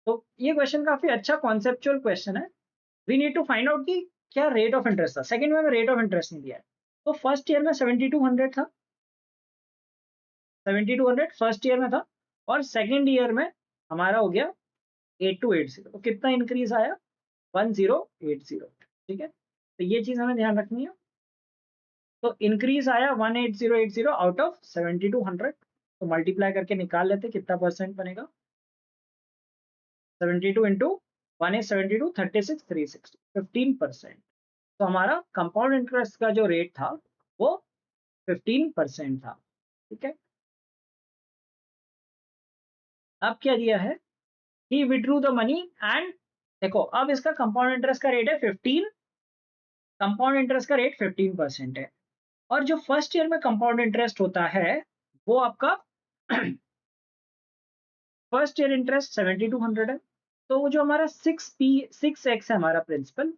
तो ये क्वेश्चन काफी अच्छा कॉन्सेप्चुअल क्वेश्चन है। We need to find out कि क्या रेट ऑफ इंटरेस्ट था। सेकंड में रेट ऑफ इंटरेस्ट नहीं दिया है, तो फर्स्ट ईयर में 7200 था, 7200 फर्स्ट ईयर में था, और सेकंड ईयर में हमारा हो गया 8280। तो कितना इंक्रीज आया, 1080। ठीक है, तो ये चीज हमें ध्यान रखनी है। तो इंक्रीज आया 18080 आउट ऑफ 7200। तो मल्टीप्लाई करके निकाल लेते कितना परसेंट बनेगा। 72 इंटू 1 is 72, 36, 360, 15%। तो हमारा कंपाउंड इंटरेस्ट का जो रेट था वो 15% था। ठीक है, अब क्या दिया है, ही विड्रू द मनी एंड, देखो अब इसका कंपाउंड इंटरेस्ट का रेट है 15, कंपाउंड इंटरेस्ट का रेट 15% है, और जो फर्स्ट ईयर में कंपाउंड इंटरेस्ट होता है वो आपका फर्स्ट ईयर इंटरेस्ट 7200 है। तो वो जो हमारा 6x है हमारा प्रिंसिपल,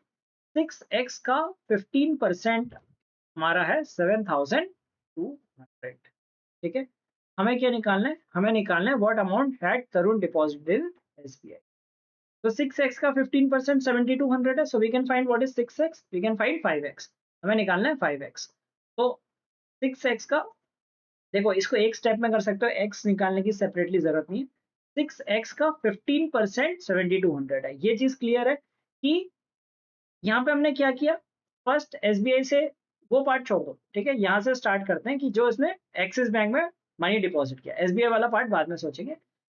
6x का 15% हमारा है 7200। ठीक है, हमें क्या निकालना है, हमें निकालना है what amount had Tarun deposited in SBI. तो 6x का 15% 7200 है, so we can find what is 6x, we can find 5x। हमें निकालना है 5x। तो 6x का, देखो इसको एक स्टेप में कर सकते हो, x निकालने की सेपरेटली जरूरत नहीं है। 6x का 15% 7200 है। ये चीज क्लियर है कि यहाँ पे हमने क्या किया, फर्स्ट एसबीआई से वो पार्ट छोड़ दो। ठीक है, यहाँ से स्टार्ट करते हैं कि जो इसने एक्सिस बैंक में मनी डिपॉजिट किया, एसबीआई वाला पार्ट बाद में सोचेंगे।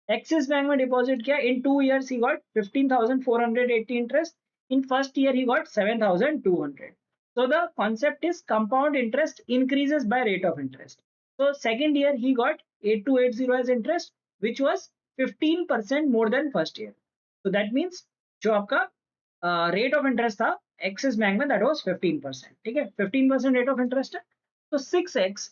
एक्सिस बैंक में डिपॉजिट किया, इन 2 years he got 15,480 interest, in first year he got 7,200। so the concept is compound interest increases by rate of interest. So second year he got 8280 as interest, which was 15% more than first year. So that means जो आपका रेट ऑफ इंटरेस्ट था एक्सिस बैंक में, दैट वाज 15%। ठीक है, 15% रेट ऑफ इंटरेस्ट है। तो 6x,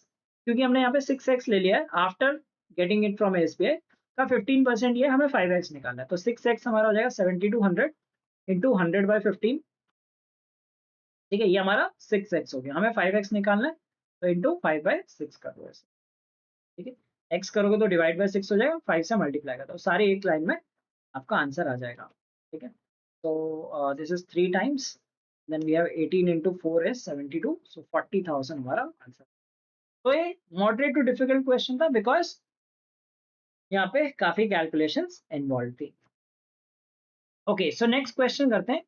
क्योंकि हमने यहाँ पे 6x ले लिया है after getting it from SBI का 15%, ये हमें 5x निकालना है। तो 6x हमारा हो जाएगा 7200 इंटू 100/15। ठीक है, ये हमारा 6x हो गया, हमें 5x निकालना है, तो इंटू 5/6 कर दो ऐसे। ठीक है, x करोगे तो डिवाइड बाय 6 हो जाएगा, 5 से मल्टीप्लाई कर दो, सारे एक लाइन में आपका आंसर आ जाएगा। ठीक है, so this is 3 times, then we have 18 into 4 is 72, so 40,000 हमारा आंसर। तो ये मॉडरेट टू डिफिकल्ट क्वेश्चन था बिकॉज यहाँ पे काफी कैलकुलेशंस इन्वॉल्व थी। ओके, सो नेक्स्ट क्वेश्चन करते हैं।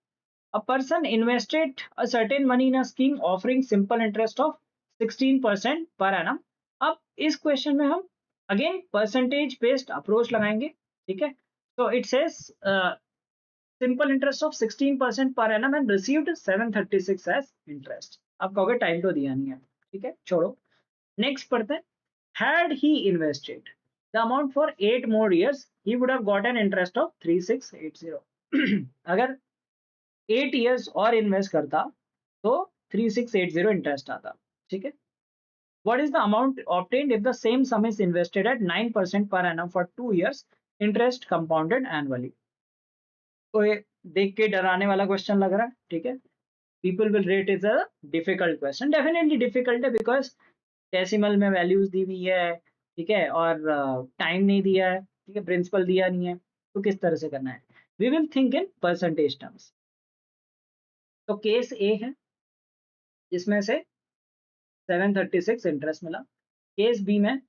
A person invested a certain money in a scheme offering simple interest of 16% per annum. अब इस क्वेश्चन में हम अगेन परसेंटेज बेस्ड अप्रोच लगाएंगे। ठीक है, तो it says simple interest of 16% पर annum and received 736 as interest. आप कहोगे टाइम तो दिया नहीं है, ठीक है छोड़ो, नेक्स्ट पढ़ते हैं। Had he invested the amount for 8 more years he would have got an interest of 3680। अगर 8 years और इन्वेस्ट करता तो 3680 इंटरेस्ट आता। ठीक है, What is the amount obtained if the same sum is invested at 9% per annum for 2 years, interest compounded annually? तो ये देख के डराने वाला क्वेश्चन लग रहा है, ठीक है. People will rate it as a difficult question. Definitely difficult है because डेसिमल में वैल्यूज दी हुई है, ठीक है, और टाइम नहीं दिया है, ठीक है, प्रिंसिपल दिया नहीं है, तो किस तरह से करना है. We will think in percentage terms. तो केस ए है जिसमें से 736 इंटरेस्ट मिला. केस बी में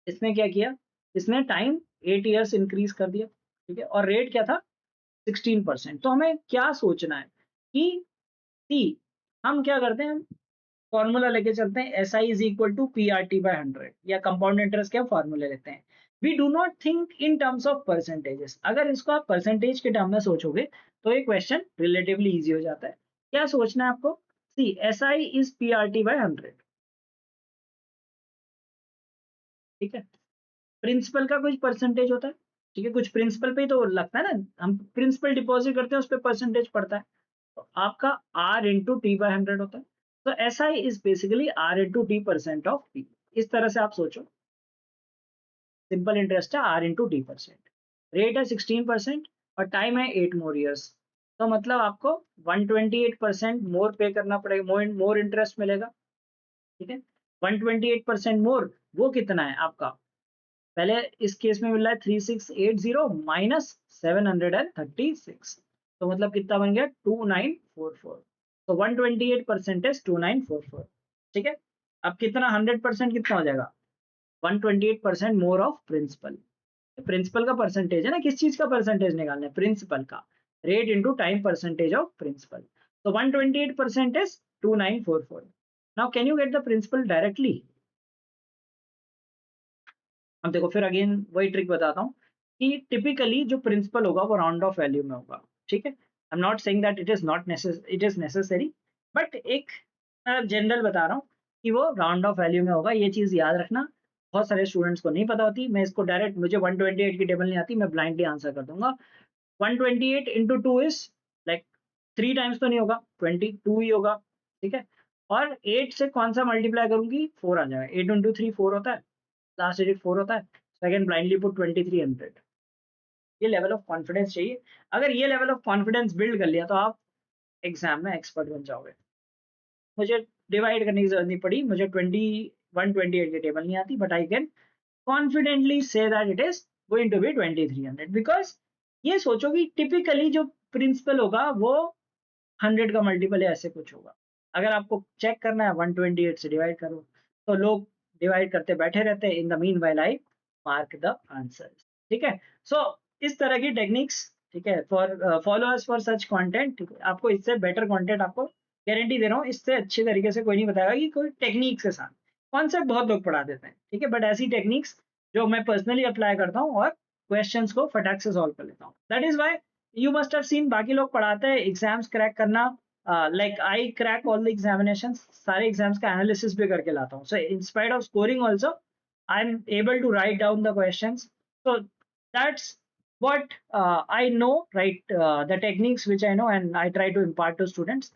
इसने क्या किया, इसने टाइम 8 years इंक्रीज कर दिया, ठीक है, और रेट क्या था 16%. तो हमें क्या सोचना है कि सी, हम क्या करते हैं, फॉर्मूला लेके चलते हैं, S I is equal to P R T by 100, या कंपाउंड इंटरेस्ट के फॉर्मूले लेते हैं. We do not think in terms of percentages. अगर इसको आप परसेंटेज के टर्म में सोचोगे तो ये क्वेश्चन रिलेटिवली इजी हो जाता है. क्या सोचना है आपको, see S I is P R T by 100, ठीक है. प्रिंसिपल का कुछ परसेंटेज होता है, ठीक है, कुछ प्रिंसिपल पे ही तो लगता है ना, हम प्रिंसिपल डिपॉजिट करते हैं उस पर परसेंटेज पड़ता है. तो आपका आर इंटू टी बाई 100 होता है. तो S I is basically R into T percent of T. इस तरह से आप सोचो, सिंपल इंटरेस्ट है R into T percent, rate है 16% और टाइम है 8 more years. तो मतलब आपको 128% मोर पे करना पड़ेगा, मोर इंटरेस्ट मिलेगा, ठीक है. 128% मोर, वो कितना है आपका, पहले इस केस में मिल रहा है 3680 माइनस 736, तो मतलब कितना बन गया 2944. तो 128% है 2944, ठीक है. अब कितना 100% कितना हो जाएगा, 128% मोर ऑफ प्रिंसिपल. प्रिंसिपल का परसेंटेज है ना, किस चीज का परसेंटेज निकालना है, प्रिंसिपल का. Rate into time percentage of principal. तो 128% is 2944. Now can you get the principal directly. अब देखो फिर अगेन वही ट्रिक बताता हूँ कि टिपिकली जो प्रिंसिपल होगा वो राउंड ऑफ वैल्यू में होगा, ठीक है. I am not saying that it is necessary, but एक जनरल बता रहा हूँ कि वो राउंड ऑफ वैल्यू में होगा. ये चीज याद रखना, बहुत सारे स्टूडेंट्स को नहीं पता होती. मैं इसको डायरेक्ट, मुझे 128 की टेबल नहीं आती, मैं ब्लाइंडली आंसर कर दूंगा. 128 into two is like 3 times तो नहीं होगा, 22 ही होगा, ठीक है. और 8 से कौन सा मल्टीप्लाई करूंगी, 4 आ जाएगा. 8 इंटू 3 4 होता है, लास्ट डिजिट 4 होता है. Second blindly put 2300. ये लेवल ऑफ कॉन्फिडेंस चाहिए. अगर ये लेवल ऑफ कॉन्फिडेंस बिल्ड कर लिया तो आप एग्जाम में एक्सपर्ट बन जाओगे. मुझे डिवाइड करने की जरूरत नहीं पड़ी, मुझे 128 की टेबल नहीं आती, but I can confidently say that it is going to be 2300, because ये सोचो कि टिपिकली जो प्रिंसिपल होगा वो 100 का मल्टीपल है, ऐसे कुछ होगा. अगर आपको चेक करना है 128 से डिवाइड करो, तो लोग डिवाइड करते बैठे रहते हैं. In the mean while I mark the answer, ठीक है. सो इस तरह की टेक्निक्स, ठीक है, for followers for such content, ठीक है. आपको इससे बेटर कंटेंट, आपको गारंटी दे रहा हूँ, इससे अच्छे तरीके से कोई नहीं बताएगा कि कोई टेक्निक्स के साथ. कॉन्सेप्ट बहुत लोग पढ़ा देते हैं, ठीक है, बट ऐसी टेक्निक्स जो मैं पर्सनली अप्लाई करता हूँ और क्वेश्चंस को फटाक से सॉल्व कर लेता हूँ. That is why you must have seen बाकी लोग पढ़ाते हैं एग्जाम्स क्रैक करना, like I crack all the examination, सारे एग्जाम्स का एनालिसिस भी करके लाता हूँ. So in spite of scoring also I am able to write down the questions. So that's what I know, right? The techniques which I know and I try to impart to students.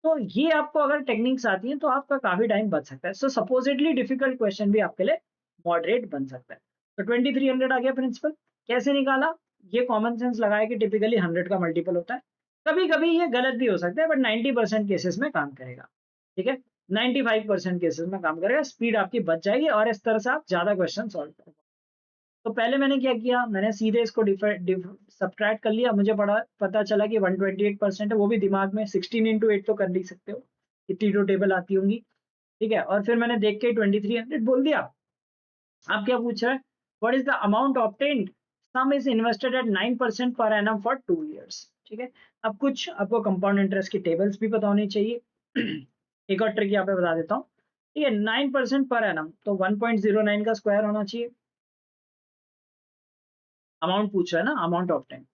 तो ये आपको अगर टेक्निक्स आती हैं तो आपका काफी टाइम बच सकता है. सो सपोजिटली डिफिकल्ट क्वेश्चन भी आपके लिए मॉडरेट बन सकता है. तो 2300 आ गया प्रिंसिपल. कैसे निकाला, ये कॉमन सेंस लगाया कि टिपिकली 100 का मल्टीपल होता है. कभी कभी ये गलत भी हो सकता है, बट 90% केसेस में काम करेगा, ठीक है. 95% केसेस में काम करेगा, स्पीड आपकी बच जाएगी और इस तरह से आप ज्यादा क्वेश्चन सॉल्व करोगे. तो पहले मैंने क्या किया, मैंने सीधे इसको सब्ट्रैक्ट कर लिया. मुझे पता चला कि 128% है, वो भी दिमाग में 16 इंटू 8 तो कर नहीं सकते हो, इतनी तो टेबल आती होंगी, ठीक है. और फिर मैंने देख के 2300 बोल दिया. आप क्या पूछ रहे हैं, what is the amount obtained, some is invested at 9% पर एनम फॉर 2 years, ठीक है. अब कुछ आपको कंपाउंड इंटरेस्ट की टेबल्स भी पता होनी चाहिए. एक और ट्रिक यहाँ पे बता देता हूँ, ठीक है. 9% पर एनम, तो 1.09 का स्क्वायर होना चाहिए. अमाउंट पूछ रहा है ना, अमाउंट ऑफ टाइम.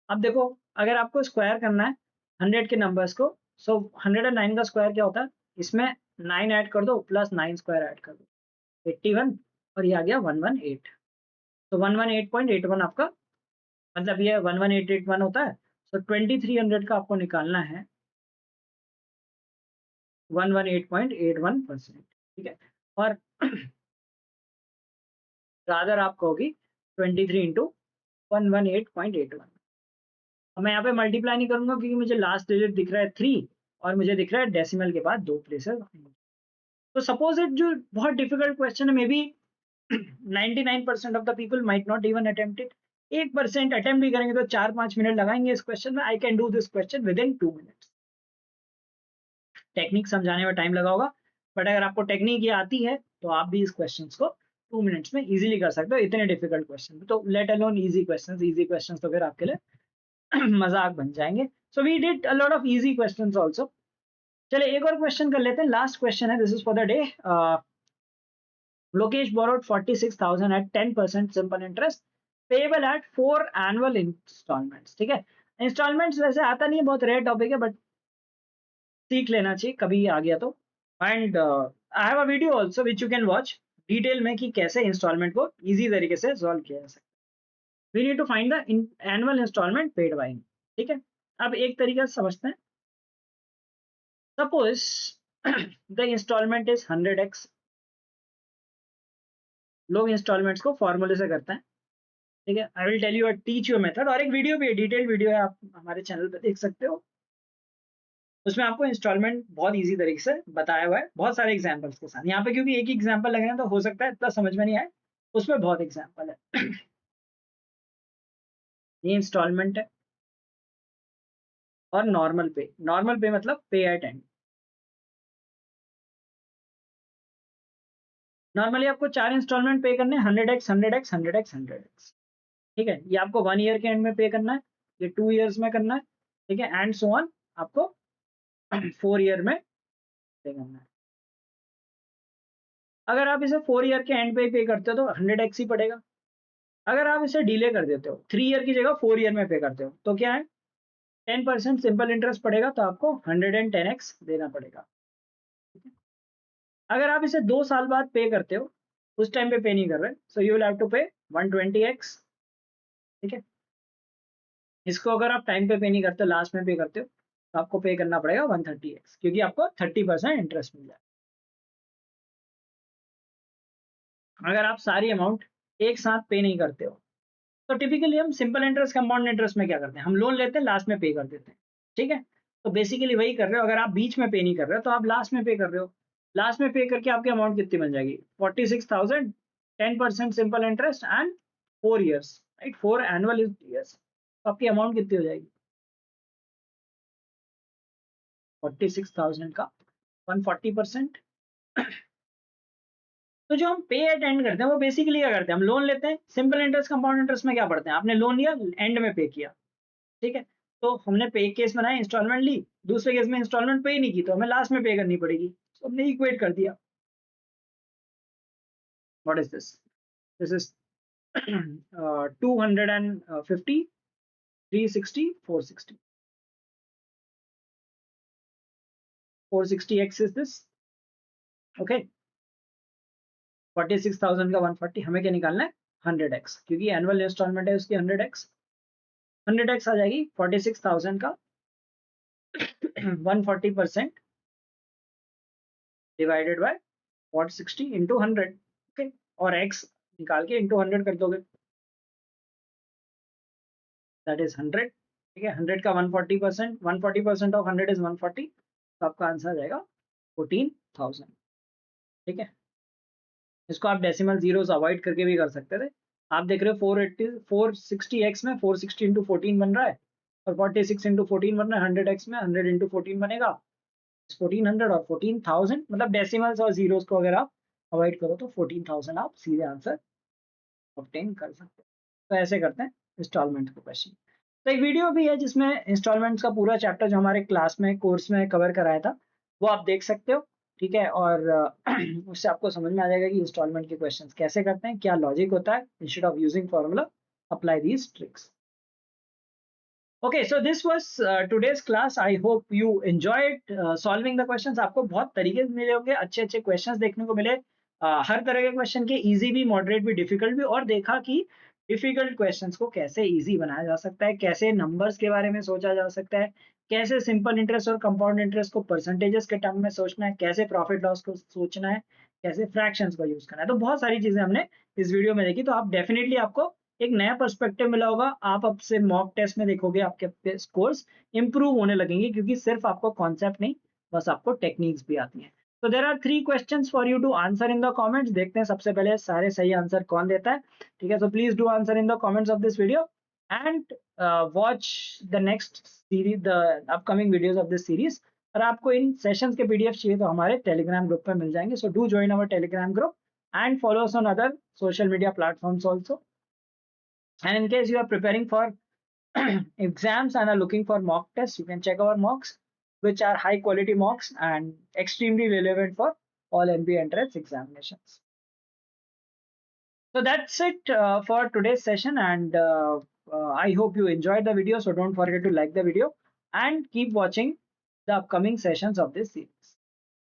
अब देखो, अगर आपको स्क्वायर करना है 100 के नंबर्स को, सो 109 का स्क्वायर क्या होता है, इसमें 9 ऐड कर दो प्लस 9 स्क्वायर ऐड कर दो, 81, और ये आ गया 118. तो 118.81 आपका, मतलब ये 11881 होता है. सो 2300 का आपको निकालना है 118.81%. ठीक है, और रादर आप कहोगी 23 इंटू 118.81। अब मैं यहाँ पे मल्टीप्लाई नहीं करूंगा क्योंकि मुझे लास्ट डिजिट दिख रहा है 3 और मुझे दिख रहा है डेसिमल के बाद 2 प्लेसेस। तो सपोज इट जो बहुत डिफिकल्ट क्वेश्चन है, may be 99% of the people might not even attempt it. 1% attempt भी करेंगे तो 4-5 मिनट लगाएंगे इस क्वेश्चन में। I can do this question with in 2 minutes. Technique समझाने में टाइम लगा होगा, बट अगर आपको टेक्निक ये आती है तो आप भी इस क्वेश्चन को 2 मिनट्स में इजीली कर सकते हो, इतने डिफिकल्ट क्वेश्चन। तो लेट अलोन इजी क्वेश्चन तो फिर आपके लिए मजाक बन जाएंगे। So we did a lot of easy questions also. चलिए एक और क्वेश्चन कर लेते हैं, लास्ट क्वेश्चन है, this is for the day. Lokesh borrowed 46,000 at 10% simple interest, payable at 4 annual installments। ठीक है, इंस्टॉलमेंट्स वैसे आता नहीं है, बहुत रेयर टॉपिक है, बट सीख लेना चाहिए कभी आ गया तो। And I have a video also which you can watch detail में कि कैसे इंस्टॉलमेंट को इजी तरीके से सॉल्व किया जा सकता है। We need to find the annual installment paid by. ठीक है, अब एक तरीका से समझते हैं। Suppose the installment is 100x। लोग इंस्टॉलमेंट्स को फॉर्मूले से करते हैं। ठीक है, I will tell you teach you method, और एक वीडियो भी है, डिटेल वीडियो है, आप हमारे चैनल पे देख सकते हो। उसमें आपको इंस्टॉलमेंट बहुत इजी तरीके से बताया हुआ है, बहुत सारे एग्जांपल्स के साथ। यहाँ पे क्योंकि एक ही एग्जांपल लगे हैं तो हो सकता है इतना समझ में नहीं आए, उसमें बहुत एग्जांपल है। ये इंस्टॉलमेंट है और नॉर्मल पे मतलब पे एट एंड। नॉर्मली आपको 4 इंस्टॉलमेंट पे करने हैं, 100x 100x 100x 100x। ठीक है, ये आपको 1 ईयर के एंड में पे करना है, ये 2 ईयर्स में करना है। ठीक है, एंड सो ऑन आपको 4 ईयर में पे करना है। अगर आप इसे 4 ईयर के एंड पे करते हो तो 100x ही पड़ेगा। अगर आप इसे डिले कर देते हो, 3 ईयर की जगह 4 ईयर में पे करते हो, तो क्या है, 10% सिंपल इंटरेस्ट पड़ेगा, तो आपको 110x देना पड़ेगा। अगर आप इसे 2 साल बाद पे करते हो, उस टाइम पे नहीं कर रहे, so you will have to pay 120x। ठीक है, इसको अगर आप टाइम पे नहीं करते, लास्ट में पे करते हो, तो आपको पे करना पड़ेगा 130x, क्योंकि आपको 30% इंटरेस्ट मिल जाए। अगर आप सारी अमाउंट एक साथ पे नहीं करते हो, तो टिपिकली हम सिंपल इंटरेस्ट कंपाउंड इंटरेस्ट में क्या करते हैं, हम लोन लेते हैं, लास्ट में पे कर देते हैं। ठीक है, तो बेसिकली वही कर रहे हो। अगर आप बीच में पे नहीं कर रहे हो तो आप लास्ट में पे कर रहे हो। लास्ट में पे करके आपकी अमाउंट कितनी बन जाएगी, 46,000, 10% simple interest and 4 years, right, 4 annual years, तो आपकी अमाउंट कितनी हो जाएगी, 46,000 का 140%। तो जो हम पे एट एंड करते हैं वो बेसिकली क्या करते हैं, हम लोन लेते हैं, सिंपल इंटरेस्ट कंपाउंड इंटरेस्ट में क्या पढ़ते हैं, आपने लोन लिया, एंड में पे किया। ठीक है, तो हमने पे केस बनाया, इंस्टॉलमेंट ली, दूसरे केस में इंस्टॉलमेंट पे नहीं की तो हमें लास्ट में पे करनी पड़ेगी, तो हमने इक्वेट कर दिया। What is this, this is 250, 360, 460, 460x is this. Okay, 46,000 का 140, हमें क्या निकालना है, 100x, क्योंकि एनुअल इंस्टॉलमेंट है उसकी 100x। 100x आ जाएगी 46,000 का 140% डिवाइडेड बाय 460 इंटू 100। ओके, और x निकाल के इंटू 100 कर दोगे, दैट इज 100। ठीक है, 100 का 140%, 140% ऑफ 100 इज 140, तो आपका आंसर आ जाएगा 14,000। ठीक है, इसको आप डेसिमल जीरोस अवॉइड करके भी कर सकते थे। आप देख रहे हो 480 460x में 460 इंटू 14 बन रहा है, और 46 इंटू 14 बन रहा है, 100x में 100 इंटू 14 बनेगा 1400 और 14,000, मतलब डेसिमल्स और जीरोस को अगर आप अवॉइड करो तो 14,000 आप सीधे आंसर ऑब्टेन कर सकते हो। तो ऐसे करते हैं इंस्टॉलमेंट के क्वेश्चन। तो एक वीडियो भी है जिसमें इंस्टॉलमेंट्स का पूरा चैप्टर जो हमारे क्लास में कोर्स में कवर कराया था, वो आप देख सकते हो। ठीक है, और उससे आपको समझ में आ जाएगा कि इंस्टॉलमेंट के क्वेश्चंस कैसे करते हैं, क्या लॉजिक होता है, instead of using formula apply these tricks. Okay, so this was today's class. I hope you enjoyed solving the questions. आपको बहुत तरीके मिले होंगे, अच्छे अच्छे questions देखने को मिले। हर तरह के क्वेश्चन के इजी भी, मॉडरेट भी, डिफिकल्ट भी, और देखा कि डिफिकल्ट क्वेश्चंस को कैसे इजी बनाया जा सकता है, कैसे नंबर्स के बारे में सोचा जा सकता है, कैसे सिंपल इंटरेस्ट और कंपाउंड इंटरेस्ट को परसेंटेजेस के टर्म में सोचना है, कैसे प्रॉफिट लॉस को सोचना है, कैसे फ्रैक्शंस को यूज करना है। तो बहुत सारी चीजें हमने इस वीडियो में देखी। तो आप डेफिनेटली आपको एक नया पर्सपेक्टिव मिला होगा। आप अब से मॉक टेस्ट में देखोगे आपके स्कोर्स इंप्रूव होने लगेंगे, क्योंकि सिर्फ आपको कॉन्सेप्ट नहीं, बस आपको टेक्निक्स भी आती हैं। तो there are 3 questions for you to answer in the comments. देखते हैं सबसे पहले सारे सही आंसर कौन देता है। ठीक है, so please do answer in the comments of this video and watch the next series, the upcoming videos of this series. और आपको इन सेशंस के पीडीएफ चाहिए तो हमारे टेलीग्राम ग्रुप पे मिल जाएंगे। So do join our Telegram group and follow us on other social media platforms also. And in case you are preparing for exams and are looking for mock tests, you can check our mocks, which are high quality mocks and extremely relevant for all MBA entrance examinations. So that's it for today's session, and I hope you enjoyed the video. So don't forget to like the video and keep watching the upcoming sessions of this series.